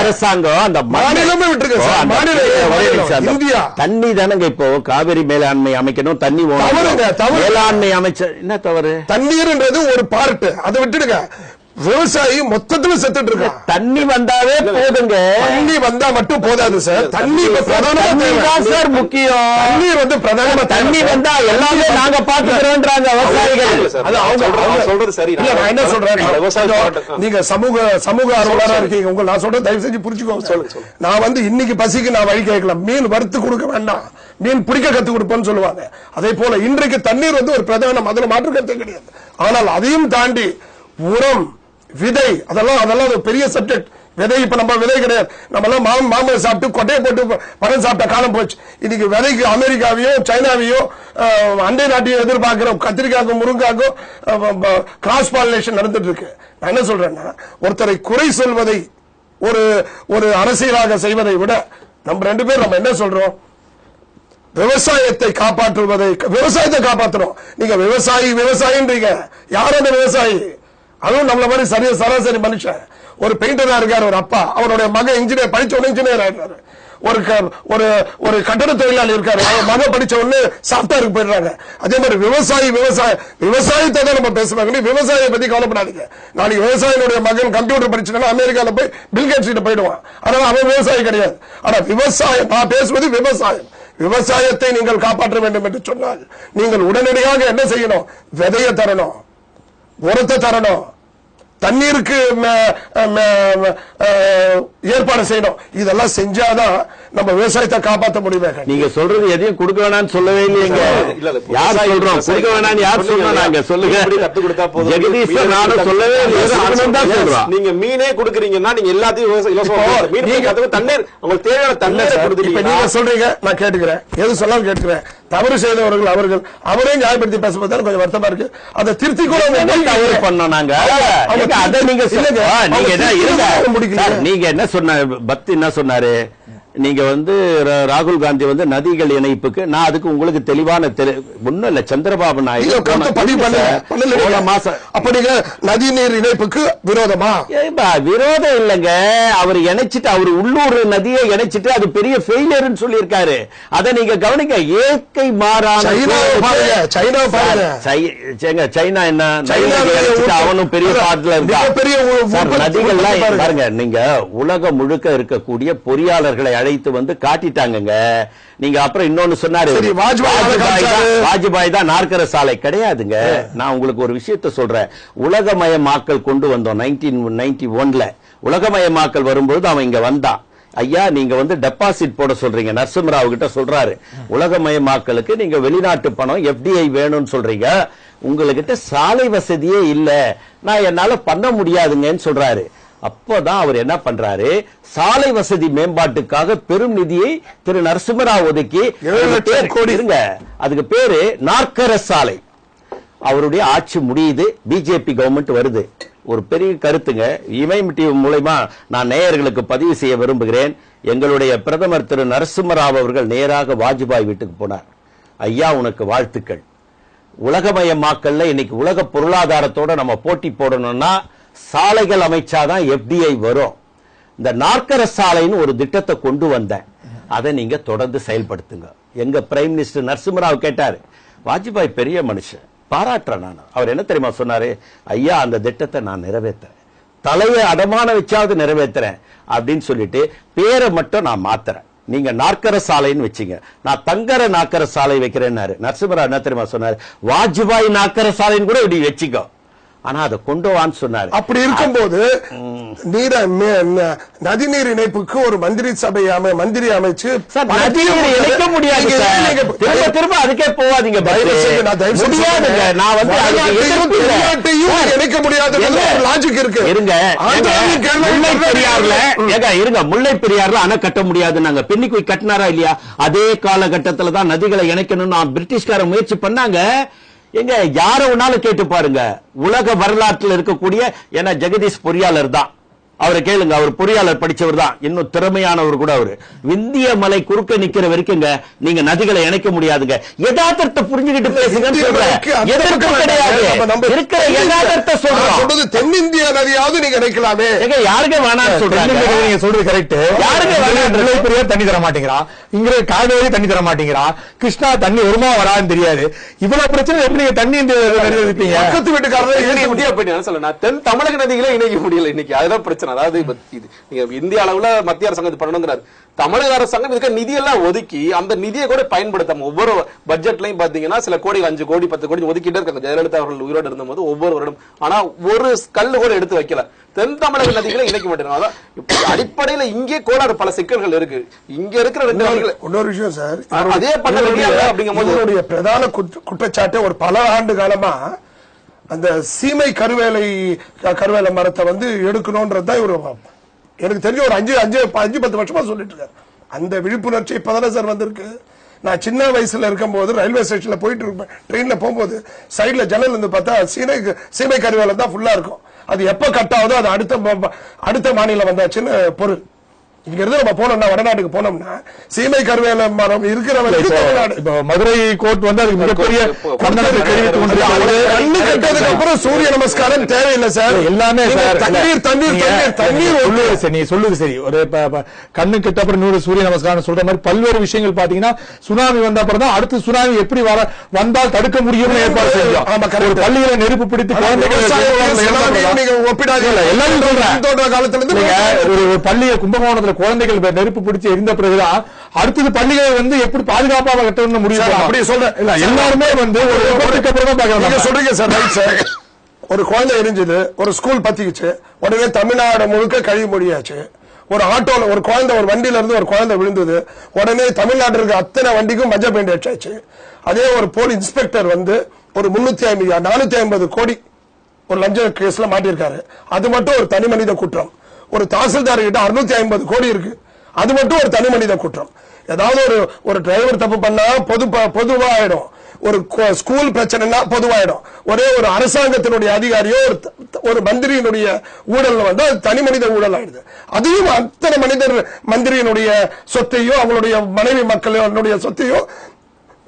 அரசாங்கம் அந்த மாநிலமே விட்டுருக்க. இந்தியா தண்ணி தானங்க இப்போ காவிரி மேலாண்மை அமைக்கணும், தண்ணி மேலாண்மை அமைச்சர் என்ன தவறு? தண்ணீர்ன்றது ஒரு பார்ட், அதை விட்டுடுங்க. விவசாயி மொத்தத்துல செத்துட்டு இருக்கான். தண்ணி வந்தாவே போதுங்க. தண்ணி வந்தா மட்டும் போதாது சார். தண்ணி சார் முக்கியம். தண்ணீர் வந்து பிரதானமா தண்ணி வந்தா எல்லாமே நாங்க பாத்துக்கிறோம்ன்றாங்க விவசாயிகள். அது அவங்க சொல்றது சரி. நான் என்ன சொல்றேன், நீங்க சமூக ஆர்வலரா இருக்கீங்க. நான் சொல்றது தயவு செஞ்சு புரிச்சுக்கோங்க. நான் வந்து இன்னைக்கு பசிக்கு நான் வழி கேட்கலாம். மீன் வறுத்து கொடுக்க வேண்டாம், மீன் பிடிக்க கத்து கொடுப்பேன்னு சொல்லுவாங்க. அதே போல இன்றைக்கு தண்ணீர் வந்து ஒரு பிரதான, அதுல மாற்று கருத்தே கிடையாது. ஆனால் அதையும் தாண்டி உரம், விதை, அதெல்லாம் ஒரு பெரிய சப்ஜெக்ட். விதை இப்ப நம்ம விதை கிடையாது. நம்ம எல்லாம் மாம்பழம் சாப்பிட்டு கொட்டையை போட்டு பழம் சாப்பிட்ட காலம் போச்சு. இன்னைக்கு விதைக்கு அமெரிக்காவையோ சைனாவையோ அண்டை நாட்டையும் எதிர்பார்க்கிறோம். கத்திரிக்காய்க்கும் முருங்காக்கும் கிராஸ் பாலினேஷன் நடந்துட்டு இருக்கு. நான் என்ன சொல்றேன்னா, ஒருத்தரை குறை சொல்வதை ஒரு அரசியலாக செய்வதை விட நம்ம 2 பேர் நம்ம என்ன சொல்றோம், விவசாயத்தை காப்பாற்றுவதை, விவசாயத்தை காப்பாற்றணும். நீங்க விவசாயின்றீங்க. யார் அந்த விவசாயி? அதுவும் நம்மள மாதிரி சராசரி மனுஷன். ஒரு பெயிண்டரா இருக்காரு ஒரு அப்பா, அவருடைய மகன் இன்ஜினியர், படிச்ச உடனே இன்ஜினியர் ஆயிடுறாரு. ஒரு கட்டட தொழிலாளி இருக்காரு, அவர் மகன் படிச்ச உடனே சாப்ட்வேருக்கு போயிடுறாங்க. அதே மாதிரி விவசாயத்தை தான் நம்ம பேசுவாங்க. விவசாயியை பத்தி கவலைப்படாதீங்க. நாளைக்கு விவசாயினுடைய மகன் கம்ப்யூட்டர் படிச்சுன்னா அமெரிக்கால போய் பில்கேட்ஸ் கிட்ட போயிடுவான். அதனால அவன் விவசாயி கிடையாது. ஆனா விவசாயம், நான் பேசுவது விவசாயம். விவசாயத்தை நீங்கள் காப்பாற்ற வேண்டும் என்று சொன்னால் நீங்கள் உடனடியாக என்ன செய்யணும்? விதையை தரணும், உரத்தை தரணும், தண்ணீருக்கு ஏற்பாடு செய்யணும். இதெல்லாம் செஞ்சாதான் நம்ம விவசாயத்தை காப்பாற்ற முடியுமே. நீங்க சொல்றது எதையும் கொடுக்க வேணாம்னு சொல்லவே இல்லையங்க. யார் சொல்றோம் கொடுக்க வேணாம்? யார் சொல்றோம்? நாங்க சொல்லுங்க. கத்து கொடுத்தா போதும். ஜெகதீஷ் நானும் சொல்லவே இல்லை. நீங்க மீனே கொடுக்குறீங்கன்னா நீங்க எல்லாத்தையும் தண்ணீர் உங்களுக்கு தேவையான தண்ணீரை கொடுத்துருக்கீங்க. நீங்க சொல்றீங்க, நான் கேட்டுக்கிறேன். எது சொல்லாம கேட்டுக்கிறேன். தவறு செய்தவர்கள் அவரே நியாயப்படுத்தி பேசும்போது கொஞ்சம் வருத்தமா இருக்கு. அதை திருத்தி கூட தவறு பண்ணோம் நாங்க. அதை நீங்க சொல்லுங்க. நீங்க என்ன சொன்ன பக்தி என்ன சொன்னாரு? நீங்க வந்து ராகுல் காந்தி வந்து நதிகள் இணைப்புக்கு, நான் அதுக்கு உங்களுக்கு தெளிவான ஒண்ணும் இல்ல. சந்திரபாபு நாயுடு நதி நீர் இணைப்புக்கு விரோதமா? விரோதம் இல்லங்க. அவர் இணைச்சிட்டு, அவர் உள்ளூர் நதியை இணைச்சிட்டு அது பெரிய ஃபெயிலியர்னு சொல்லி இருக்காரு. அதை நீங்க கவனிக்க. இயற்கை மாறான சைனா என்ன, அவனும் பெரிய பாட்டுல இருக்கான். நதிகள்லாம் பாருங்க. நீங்க உலகம் முழுக்க இருக்கக்கூடிய பொறியாளர்களை அழைத்து வந்து காட்டிட்டாங்க. நீங்க அப்புறம் இன்னொன்னு சொன்னாரு, வாஜ்பாய் தான் நாற்கர சாலை கிடையாதுங்க. நான் உங்களுக்கு ஒரு விஷயத்தை சொல்றேன். உலகமயமாக்கல் கொண்டு வந்தோம் 1991. உலகமயமாக்கல் வரும்போது அவன் இங்க வந்தான். ஐயா நீங்க வந்து டெபாசிட் போட சொல்றீங்க. நரசிம்மராவ் கிட்ட சொல்றாரு, உலகமயமாக்கலுக்கு நீங்க வெளிநாட்டு பணம் FDI வேணும்னு சொல்றீங்க, உங்ககிட்ட சாலை வசதியே இல்ல, நான் என்னால பண்ண முடியாதுங்கன்னு சொல்றாரு. அப்போதான் அவர் என்ன பண்றாரு, சாலை வசதி மேம்பாட்டுக்காக பெரும் நிதியை திரு நரசிம்மராவ் ஒதுக்கி 7 கோடி இருங்க, அதுக்கு பேரு நாற்கர சாலை. அவருடைய ஆட்சி முடியுது, பிஜேபி கவர்மெண்ட் வருது. ஒரு பெரிய கருத்துங்க, இமயம் டிவி மூலமா நான் நேயர்களுக்கு பதிவு செய்ய விரும்புகிறேன். எங்களுடைய பிரதமர் திரு நரசிம்மராவ் அவர்கள் நேராக வாஜ்பாய் வீட்டுக்கு போனார். ஐயா உனக்கு வாழ்த்துக்கள். உலகமயமாக்கல்ல இன்னைக்கு உலக பொருளாதாரத்தோட நம்ம போட்டி போடணும்னா சாலைகள் அமைச்சாதான் FDI வரும். இந்த நாற்கர சாலைன்னு ஒரு திட்டத்தை கொண்டு வந்தேன், அதை நீங்க தொடர்ந்து செயல்படுத்துங்க. எங்க பிரைம் மினிஸ்டர் நரசிம்மராவ் கேட்டாரு, வாஜ்பாய் பெரிய மனுஷன், பாராட்டுறேன் நான். அவர் என்ன தெரியுமா சொன்னாரு, ஐயா அந்த திட்டத்தை நான் நிறைவேற்றுறேன், தலையை அடமான வச்சாவது நிறைவேற்றுறேன் அப்படின்னு சொல்லிட்டு பேரை மட்டும் நான் மாத்துறேன், நீங்க நாற்கர சாலைன்னு வச்சீங்க, நான் தங்கர நாற்கர சாலை வைக்கிறேன்னாரு. நரசிம்மராவ் என்ன தெரியுமா சொன்னாரு, வாஜ்பாய் நாற்கர சாலைன்னு கூட இப்படி வச்சுக்கோ, ஆனா அதை கொண்டு வான்னு சொன்னாரு. அப்படி இருக்கும்போது நதிநீர் இணைப்புக்கு ஒரு மந்திரி அமைச்சு நதிநீர் இணைக்க முடியாது. திரும்ப அதுக்கே போவாதீங்க. இணைக்க முடியாது லாஜிக் இருக்கு. இருங்க, முல்லை பெரியாறுல அணை கட்ட முடியாது நாங்க பெண்ணிக்குய் கட்டினாரா இல்லையா? அதே காலகட்டத்துல தான் நதிகளை இணைக்கணும்னு பிரிட்டிஷ்கார முயற்சி பண்ணாங்க. எங்க யார வேணாலும் கேட்டு பாருங்க, உலக வரலாற்றில் இருக்கக்கூடிய, ஏன்னா ஜெகதீஷ் பொறியாளர் தான், அவரை கேளுங்க, அவர் பொறியாளர் படிச்சவர் தான், இன்னும் திறமையானவர் கூட. அவரு விந்திய மலை குறுக்க நிக்கிற வரைக்குங்க நீங்க நதிகளை இணைக்க முடியாதுங்க. யதார்த்தத்தை புரிஞ்சுக்கிட்டு பேசுங்கன்னு சொல்றேன். எதற்கு கிடையாது, இருக்கிற யதார்த்தத்தை சொல்றோம். தென்னிந்திய நதியாவது நீங்க நினைக்கலாமே. யாருங்க வேணாம்னு சொல்றாங்க? நீங்க சொல்றது கரெக்ட். யாருங்க முல்லை பெரியார் தண்ணி தர மாட்டேங்கிறா, இங்க காவேரி தண்ணி தர மாட்டேங்கிறா, கிருஷ்ணா தண்ணி வருமா வரான்னு தெரியாது. இவ்வளவு பிரச்சனை எப்படி நீங்க தண்ணி நிறுவீங்க? பக்கத்து வீட்டுக்காரர் சொல்ல தென் தமிழக நதிகளை இணைக்க முடியல இன்னைக்கு. அதுதான் பிரச்சனை. அதாவது நீங்க இந்திய அளவுல மத்திய அரசாங்கம் பண்ணணுங்கிறாரு. தமிழக அரசாங்கம் இதுக்கு நிதியெல்லாம் ஒதுக்கி அந்த நிதியை கூட பயன்படுத்தாம ஒவ்வொரு பட்ஜெட்லயும் பாத்தீங்கன்னா சில கோடி 5 கோடி 10 கோடி ஒதுக்கிட்டே இருக்காங்க. ஜெயலலிதா அவர்கள் உயிரோடு இருந்தபோது ஒவ்வொரு வருடம். ஆனா ஒரு கல்லு கூட எடுத்து வைக்கல. தென் தமிழக நதிகளை இணைக்க மாட்டேங்கிறாங்க. அதான் அடிப்படையில இங்கே கோளாறு, பல சிக்கல்கள் இருக்கு. இங்க இருக்கிற 2 நதிகள். இன்னொரு விஷயம் சார், அதே பண்ண அப்படிங்கும்போது பிரதான குற்றச்சாட்டு ஒரு பல ஆண்டு காலமா அந்த சீமை கருவேலை மரத்தை வந்து எடுக்கணும்ன்றதுதான் இவரு எனக்கு தெரிஞ்ச ஒரு 5-10 வருஷமா சொல்லிட்டு இருக்காரு. அந்த விழிப்புணர்ச்சி இப்பதானே சார் வந்திருக்கு. நான் சின்ன வயசுல இருக்கும் போது ரயில்வே ஸ்டேஷன்ல போயிட்டு இருப்பேன், ட்ரெயின்ல போகும்போது சைட்ல ஜன்னல் இருந்து பார்த்தா சீமை கருவேலை தான் ஃபுல்லா இருக்கும். அது எப்ப கட் ஆகுதோ அது அடுத்த மாநிலம் வந்தாச்சுன்னு பொருள். இங்க இருந்து நம்ம போனோம்னா வடநாட்டுக்கு போனோம்னா சீமை கருவேல மரம் இருக்கிற மதுரை கோர்ட் வந்து அதுக்கு மிகப்பெரிய கண்ணு கட்டதுக்கு அப்புறம் சூரிய நமஸ்காரம் தேவையில்லை சார். எல்லாமே தண்ணீர் தண்ணீர் தண்ணீர் தண்ணீர். நீ சொல்லுது சரி. ஒரு கண்ணு கட்ட அப்புறம் 100 சூரிய நமஸ்காரம் சொல்ற மாதிரி பல்வேறு விஷயங்கள் பாத்தீங்கன்னா சுனாமி வந்த அப்புறம் தான் அடுத்து சுனாமி எப்படி வந்தால் தடுக்க முடியும்னு ஏற்பாடு செஞ்சோம். பள்ளிகளை நெருப்பு பிடித்து ஒப்பிடாதீங்க. எல்லாரும் சொல்றேன் காலத்துல இருந்து ஒரு பள்ளியை கும்பகோணத்துல குழந்தைகள் நெருப்பு பிடிச்சு எரிந்த பிறகுதான் அடுத்தது பள்ளிகளை வந்து எப்படி பாதுகாப்பாக கட்டணும்னு முடியும். அப்படி சொல்றேன். எல்லாருமே வந்து சொல்றீங்க சார். Right sir. ஒரு குழந்தை எரிஞ்சது, ஒரு ஸ்கூல் பத்திக்குச்சு, உடனே தமிழ்நாடு முழுக்க கழிவு மொழியாச்சு. ஒரு ஆட்டோல ஒரு குழந்தை, ஒரு வண்டியில இருந்து ஒரு குழந்தை விழுந்தது, உடனே தமிழ்நாட்டில் இருக்க அத்தனை வண்டிக்கும் மஞ்சள் பெயிண்ட் அடிச்சாச்சு. அதே ஒரு போலீஸ் இன்ஸ்பெக்டர் வந்து ஒரு 450 கோடி ஒரு லஞ்ச கேஸ்ல மாட்டிருக்காரு. அது மட்டும் ஒரு தனி மனித குற்றம். ஒரு தாசில்தார் கிட்ட 650 கோடி இருக்கு, அது மட்டும் ஒரு தனி மனித குற்றம். ஏதாவது ஒரு டிரைவர் தப்பு பண்ணா பொதுவாயிடும். ஒரு ஸ்கூல் பிரச்சனைனா பொதுவாயிடும். ஒரே ஒரு அரசாங்கத்தினுடைய அதிகாரியோ ஒரு மந்திரியினுடைய ஊழல் வந்து அது தனி மனித ஊழல் ஆயிடுது. அதையும் அத்தனை மந்திரியினுடைய சொத்தையோ அவங்களுடைய மனைவி மக்களுடைய சொத்தையோ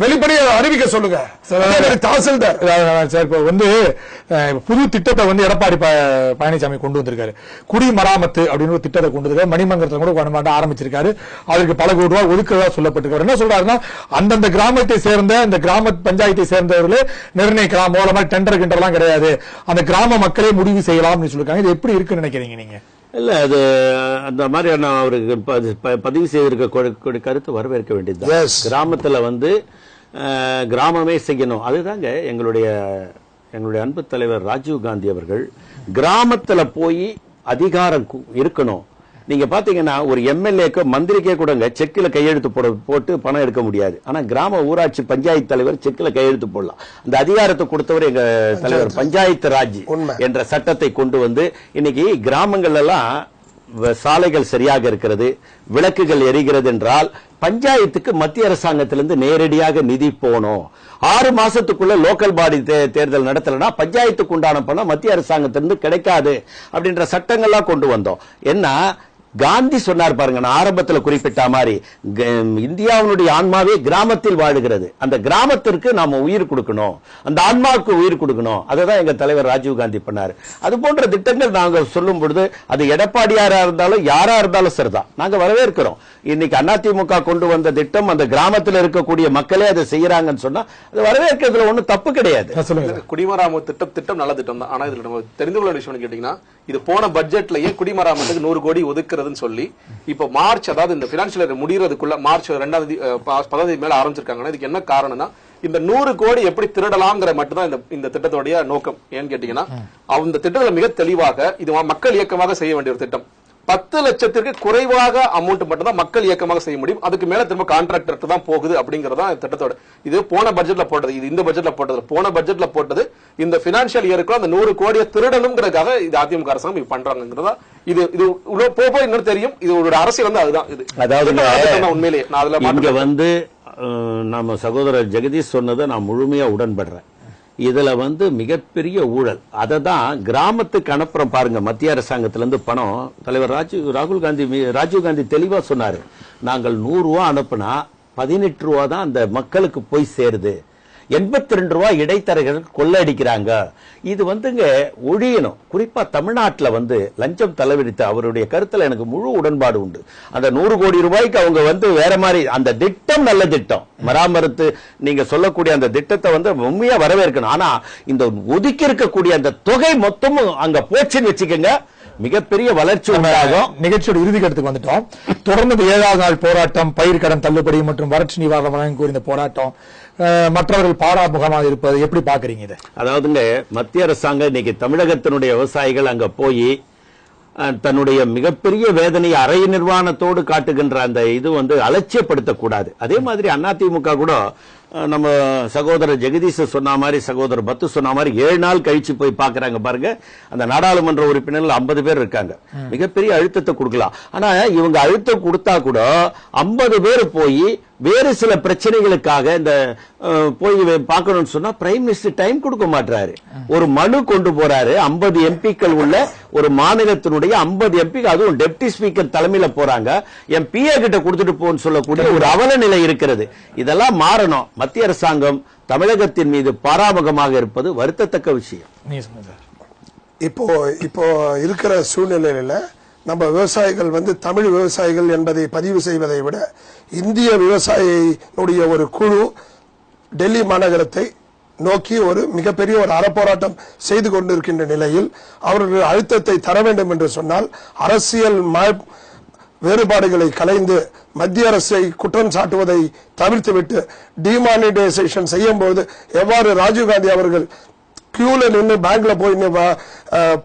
வெளிப்படையாக அறிவிக்க சொல்லுங்க தாசில்தார். வந்து புது திட்டத்தை வந்து எடப்பாடி பழனிசாமி கொண்டு வந்திருக்காரு. குடிமராமத்து அப்படின்னு ஒரு திட்டத்தை கொண்டு வந்திருக்காரு. மணிமங்கலத்தில் கூட ஆரம்பிச்சிருக்காரு. அதற்கு பல கோடி ரூபாய் ஒதுக்கதா சொல்லப்பட்டிருக்காரு. என்ன சொல்றாருன்னா அந்தந்த கிராமத்தை சேர்ந்த இந்த கிராம பஞ்சாயத்தை சேர்ந்தவர்களே நிர்ணயிக்கலாம், மூலமா டெண்டர் கிண்டர்லாம் கிடையாது, அந்த கிராம மக்களே முடிவு செய்யலாம்னு சொல்லிருக்காங்க. இது எப்படி இருக்குன்னு நினைக்கிறீங்க நீங்க? இல்ல, அது அந்த மாதிரியான அவருக்கு பதிவு செய்திருக்க கருத்து வரவேற்க வேண்டியது. கிராமத்துல வந்து கிராமமே செய்யணும். அதுதாங்க எங்களுடைய அன்பு தலைவர் ராஜீவ் காந்தி அவர்கள் கிராமத்துல போய் அதிகாரம் இருக்கணும். நீங்க பாத்தீங்கன்னா ஒரு எம்எல்ஏக்கு மந்திரிக்கே கூடங்க செக்கில கையெழுத்து போட்டு பணம் எடுக்க முடியாது. ஆனா கிராம ஊராட்சி பஞ்சாயத்து தலைவர் செக்கில கையெழுத்து போடலாம். அந்த அதிகாரத்தை கொடுத்தவர் எங்க தலைவர் பஞ்சாயத்து ராஜ் என்ற சட்டத்தை கொண்டு வந்து இன்னைக்கு கிராமங்கள் எல்லாம் சாலைகள் சரியாக இருக்கிறது, விளக்குகள் எரிகிறது என்றால் பஞ்சாயத்துக்கு மத்திய அரசாங்கத்திலிருந்து நேரடியாக நிதி போகணும். 6 மாசத்துக்குள்ள லோக்கல் பாடி தேர்தல் நடத்தலன்னா பஞ்சாயத்துக்கு உண்டான பணம் மத்திய அரசாங்கத்திலிருந்து கிடைக்காது அப்படின்ற சட்டங்கள்லாம் கொண்டு வந்தோம். என்ன காந்தி சொன்னார் பாருங்க, நான் ஆரம்பத்தில் குறிப்பிட்ட மாதிரி இந்தியாவுடைய ஆன்மாவே கிராமத்தில் வாழுகிறது. அந்த கிராமத்திற்கு நாம உயிர் கொடுக்கணும், அந்த ஆன்மாவுக்கு உயிர் கொடுக்கணும். அதுதான் எங்க தலைவர் ராஜீவ் காந்தி பண்ணாரு. அது போன்ற திட்டங்கள் நாங்க சொல்லும் பொழுது அது எடப்பாடியாரா இருந்தாலும் யாரா இருந்தாலும் சரிதான், நாங்க வரவேற்கிறோம். இன்னைக்கு அதிமுக கொண்டு வந்த திட்டம் அந்த கிராமத்தில் இருக்கக்கூடிய மக்களே அதை செய்யறாங்கன்னு சொன்னா அது வரவேற்கிறதுல ஒன்னும் தப்பு கிடையாது. குடிமராமத்து திட்டம் நல்ல திட்டம் தான். ஆனா இதுல நம்ம தெரிந்து கொள்ள விஷயம் கேட்டீங்கன்னா, இது போன பட்ஜெட்லயே குடிமராமத்துக்கு 100 கோடி ஒதுக்குறதுன்னு சொல்லி இப்ப மார்ச், அதாவது இந்த பினான்சியல் இயர் முடியறதுக்குள்ள மார்ச் 2 மேல ஆரம்பிச்சிருக்காங்கன்னா இதுக்கு என்ன காரணம்னா இந்த 100 கோடி எப்படி திருடலாம்ங்கிற மட்டும்தான் இந்த திட்டத்தோடைய நோக்கம். ஏன்னு கேட்டீங்கன்னா அந்த திட்டத்துல மிக தெளிவாக இது மக்கள் இயக்கமாக செய்ய வேண்டிய ஒரு திட்டம். 10 லட்சத்திற்கு குறைவாக அமௌண்ட் மட்டும் தான் மக்கள் இயக்கமாக செய்ய முடியும். அதுக்கு மேல திரும்ப கான்ட்ராக்டருக்கு தான் போகுது அப்படிங்கறதா திட்டத்தோட. இது போன பட்ஜெட்ல போட்டது, இது இந்த பட்ஜெட்ல போட்டது. போன பட்ஜெட்ல போட்டது இந்த பினான்சியல் இயருக்கு அந்த 100 கோடியை திருடணும்ங்கிறதுக்காக இது அதிமுக அரசாங்கம் இது பண்றாங்கிறதா. இது போய் இன்னும் தெரியும். இது ஒரு அரசியல் வந்து அதுதான். இது அதாவது உண்மையிலேயே நான் அதுல வந்து நம்ம சகோதரர் ஜெகதீஷ் சொன்னதை நான் முழுமையா உடன்படுறேன். இதுல மிகப்பெரிய ஊழல். அதை தான் கிராமத்துக்கு அனுப்புறோம் பாருங்க. மத்திய அரசாங்கத்திலிருந்து பணம் தலைவர் ராஜீவ் காந்தி தெளிவா சொன்னாரு. நாங்கள் 100 ரூபா அனுப்புனா 18 ரூபா தான் அந்த மக்களுக்கு போய் சேருது, 82 ரூபா இடைத்தரகர்கள் கொள்ளடிக்கிறாங்க. இது ஒழியணும். குறிப்பா தமிழ்நாட்டில் லஞ்சம் தலைவிரித்து அவருடைய கருத்துல எனக்கு முழு உடன்பாடு உண்டு. அந்த 100 கோடி ரூபாய்க்கு அவங்க வேற மாதிரி அந்த திட்டம் நல்ல திட்டம், மராமரத்து நீங்க சொல்லக்கூடிய அந்த திட்டத்தை உண்மையா வரவேற்கணும். ஆனா இந்த ஒதுக்கி இருக்கக்கூடிய அந்த தொகை மொத்தமும் அங்க போச்சுன்னு வச்சுக்கோங்க, மிகப்பெரிய வளர்ச்சி உண்டாகும். நிகழ்ச்சியோட இறுதி கட்டத்துக்கு வந்துட்டோம். தொடர்ந்து 7வது நாள் போராட்டம், பயிர் கடன் தள்ளுபடி மற்றும் வறட்சி நிவாரணம் வழங்க கோரி இந்த போராட்டம் மற்றவர்கள் பாராமுகமாக இருப்பது எப்படி பாக்குறீங்க? இதை அதாவதுங்க, மத்திய அரசாங்கம் இன்னைக்கு தமிழகத்தினுடைய விவசாயிகள் அங்க போய் தன்னுடைய மிகப்பெரிய வேதனையை அரை நிர்வாணத்தோடு காட்டுகின்ற அந்த இது அலட்சியப்படுத்தக்கூடாது. அதே மாதிரி அதிமுக கூட நம்ம சகோதரர் ஜெகதீஷ் சொன்ன மாதிரி, சகோதரர் பத்து சொன்ன மாதிரி 7 நாள் கழிச்சு போய் பாக்குறாங்க பாருங்க. அந்த நாடாளுமன்ற உறுப்பினர்கள் 50 பேர் இருக்காங்க. மிகப்பெரிய அழுத்தத்தை கொடுக்கலாம். ஆனா இவங்க அழுத்தம் கொடுத்தா கூட 50 பேர் போய் வேறு சில பிரச்சனைகளுக்காக இந்த போய் பார்க்கணும்னு சொன்னா பிரைம் மினிஸ்டர் டைம் கொடுக்க மாட்டாரு. ஒரு மனு கொண்டு போறாரு. 50 எம்பிக்கள் உள்ள ஒரு மாநிலத்தினுடைய 50 எம்பி, அதுவும் டெப்டி ஸ்பீக்கர் தலைமையில போறாங்க. என் பிஏ கிட்ட கொடுத்துட்டு போன்னு சொல்லக்கூடிய ஒரு அவல நிலை இருக்கிறது. இதெல்லாம் மாறணும். மத்திய அரசாங்கம் தமிழகத்தின் மீது பாராமுகமாக இருப்பது வருத்தத்தக்க விஷயம். இப்போ இருக்கிற சூழ்நிலையில நம்ம விவசாயிகள் தமிழ் விவசாயிகள் என்பதை பதிவு செய்வதை விட இந்திய விவசாயினுடைய ஒரு குழு டெல்லி மாநகரத்தை நோக்கி ஒரு மிகப்பெரிய ஒரு அறப்போராட்டம் செய்து கொண்டிருக்கின்ற நிலையில் அவர்கள் அழுத்தத்தை தர வேண்டும் என்று சொன்னால் அரசியல் வேறுபாடுகளை கலைந்து மத்திய அரசை குற்றம் சாட்டுவதை தவிர்த்துவிட்டு டிமானிட்டைசேஷன் செய்யும் போது எவ்வாறு ராஜீவ்காந்தி அவர்கள் கியூல நின்று பேங்க்ல போய்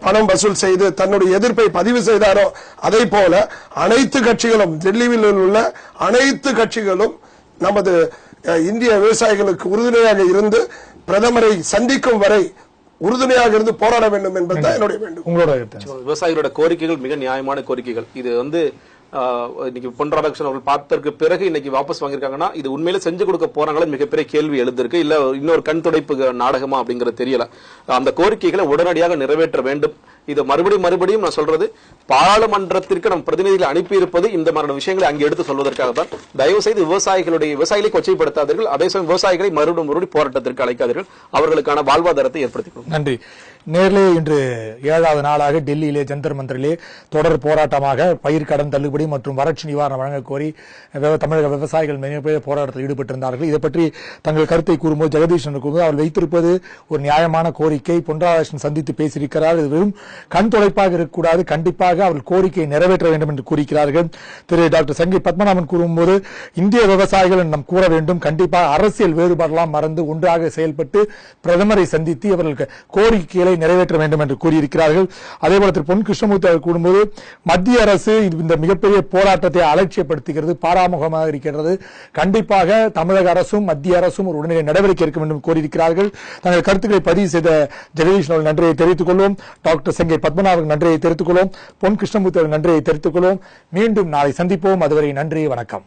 பணம் வசூல் செய்து தன்னுடைய எதிர்ப்பை பதிவு செய்தாரோ அதை போல அனைத்து கட்சிகளும், டெல்லியில் உள்ள அனைத்து கட்சிகளும் நமது இந்திய விவசாயிகளுக்கு உறுதுணையாக இருந்து பிரதமரை சந்திக்கும் வரை உறுதுணையாக இருந்து போராட வேண்டும் என்பதுதான் என்னுடைய வேண்டும். உங்களோட விவசாயிகளோட கோரிக்கைகள் மிக நியாயமான கோரிக்கைகள். இது இன்னைக்கு பொன் ராதாகிருஷ்ணன் அவர்கள் பார்த்ததற்கு பிறகு இன்னைக்கு வாபஸ் வாங்கியிருக்காங்கன்னா இது உண்மையில செஞ்சு கொடுக்க போறாங்களா மிகப்பெரிய கேள்வி எழுந்திருக்கு. இல்ல இன்னொரு கண் துடைப்பு நாடகமா அப்படிங்கறது தெரியல. அந்த கோரிக்கைகளை உடனடியாக நிறைவேற்ற வேண்டும். இது மறுபடியும் நான் சொல்றது, பாராளுமன்றத்திற்கு நம் பிரதிநிதிகளை அனுப்பி இருப்பது இந்த மாதிரி விஷயங்களை அங்கே எடுத்து சொல்வதற்காக தான். தயவு செய்து விவசாயிகளை கொச்சைப்படுத்தாதீர்கள். அதே சமயம் விவசாயிகளை மறுபடியும் போராட்டத்திற்கு அழைக்காதீர்கள். அவர்களுக்கான வாழ்வாதாரத்தை ஏற்படுத்திக் நன்றி. நேரிலே இன்று 7வது நாளாக டெல்லியிலே ஜந்தர் மந்தரிலே தொடர் போராட்டமாக பயிர் கடன் தள்ளுபடி மற்றும் வறட்சி நிவாரணம் வழங்க கோரி தமிழக விவசாயிகள் மிகப்பெரிய போராட்டத்தில் ஈடுபட்டிருந்தார்கள். இதை பற்றி தங்கள் கருத்தை கூறும்போது ஜெகதீஷன் கூறும்போது அவர் வைத்திருப்பது ஒரு நியாயமான கோரிக்கை. பொன் ராதாகிருஷ்ணன் சந்தித்து பேசியிருக்கிறார். இது வெறும் கண் துடைப்பாக இருக்கக்கூடாது, கண்டிப்பாக அவர்கள் கோரிக்கையை நிறைவேற்ற வேண்டும் என்று கூறுகிறார்கள். திரு டாக்டர் சங்கை பத்மநாபன் கூறும்போது இந்திய விவசாயிகள் நாம் கூற வேண்டும், கண்டிப்பாக அரசியல் வேறுபாடெல்லாம் மறந்து ஒன்றாக செயல்பட்டு பிரதமரை சந்தித்து அவர்களுக்கு கோரிக்கைகளை நிறைவேற்ற வேண்டும் என்று கூறியிருக்கிறார்கள். அதேபோல திரு பொன் கிருஷ்ணமூர்த்தி அவர் கூறும்போது மத்திய அரசு இந்த மிகப்பெரிய போராட்டத்தை அலட்சியப்படுத்துகிறது, பாராமுகமாக இருக்கிறது. கண்டிப்பாக தமிழக அரசும் மத்திய அரசும் ஒரு உடனடி நடவடிக்கை எடுக்க வேண்டும் கூறியிருக்கிறார்கள். தங்கள் கருத்துக்களை பதிவு செய்த ஜெகதீஷ் நன்றியை தெரிவித்துக் கொள்வோம். டாக்டர் சங்கை பத்மநாபன் நன்றியை தெரிவித்துக் கொள்வோம். பொன் கிருஷ்ணமூர்த்தி நன்றியை தெரிவித்துக் கொள்வோம். மீண்டும் நாளை சந்திப்போம். அதுவரை நன்றி, வணக்கம்.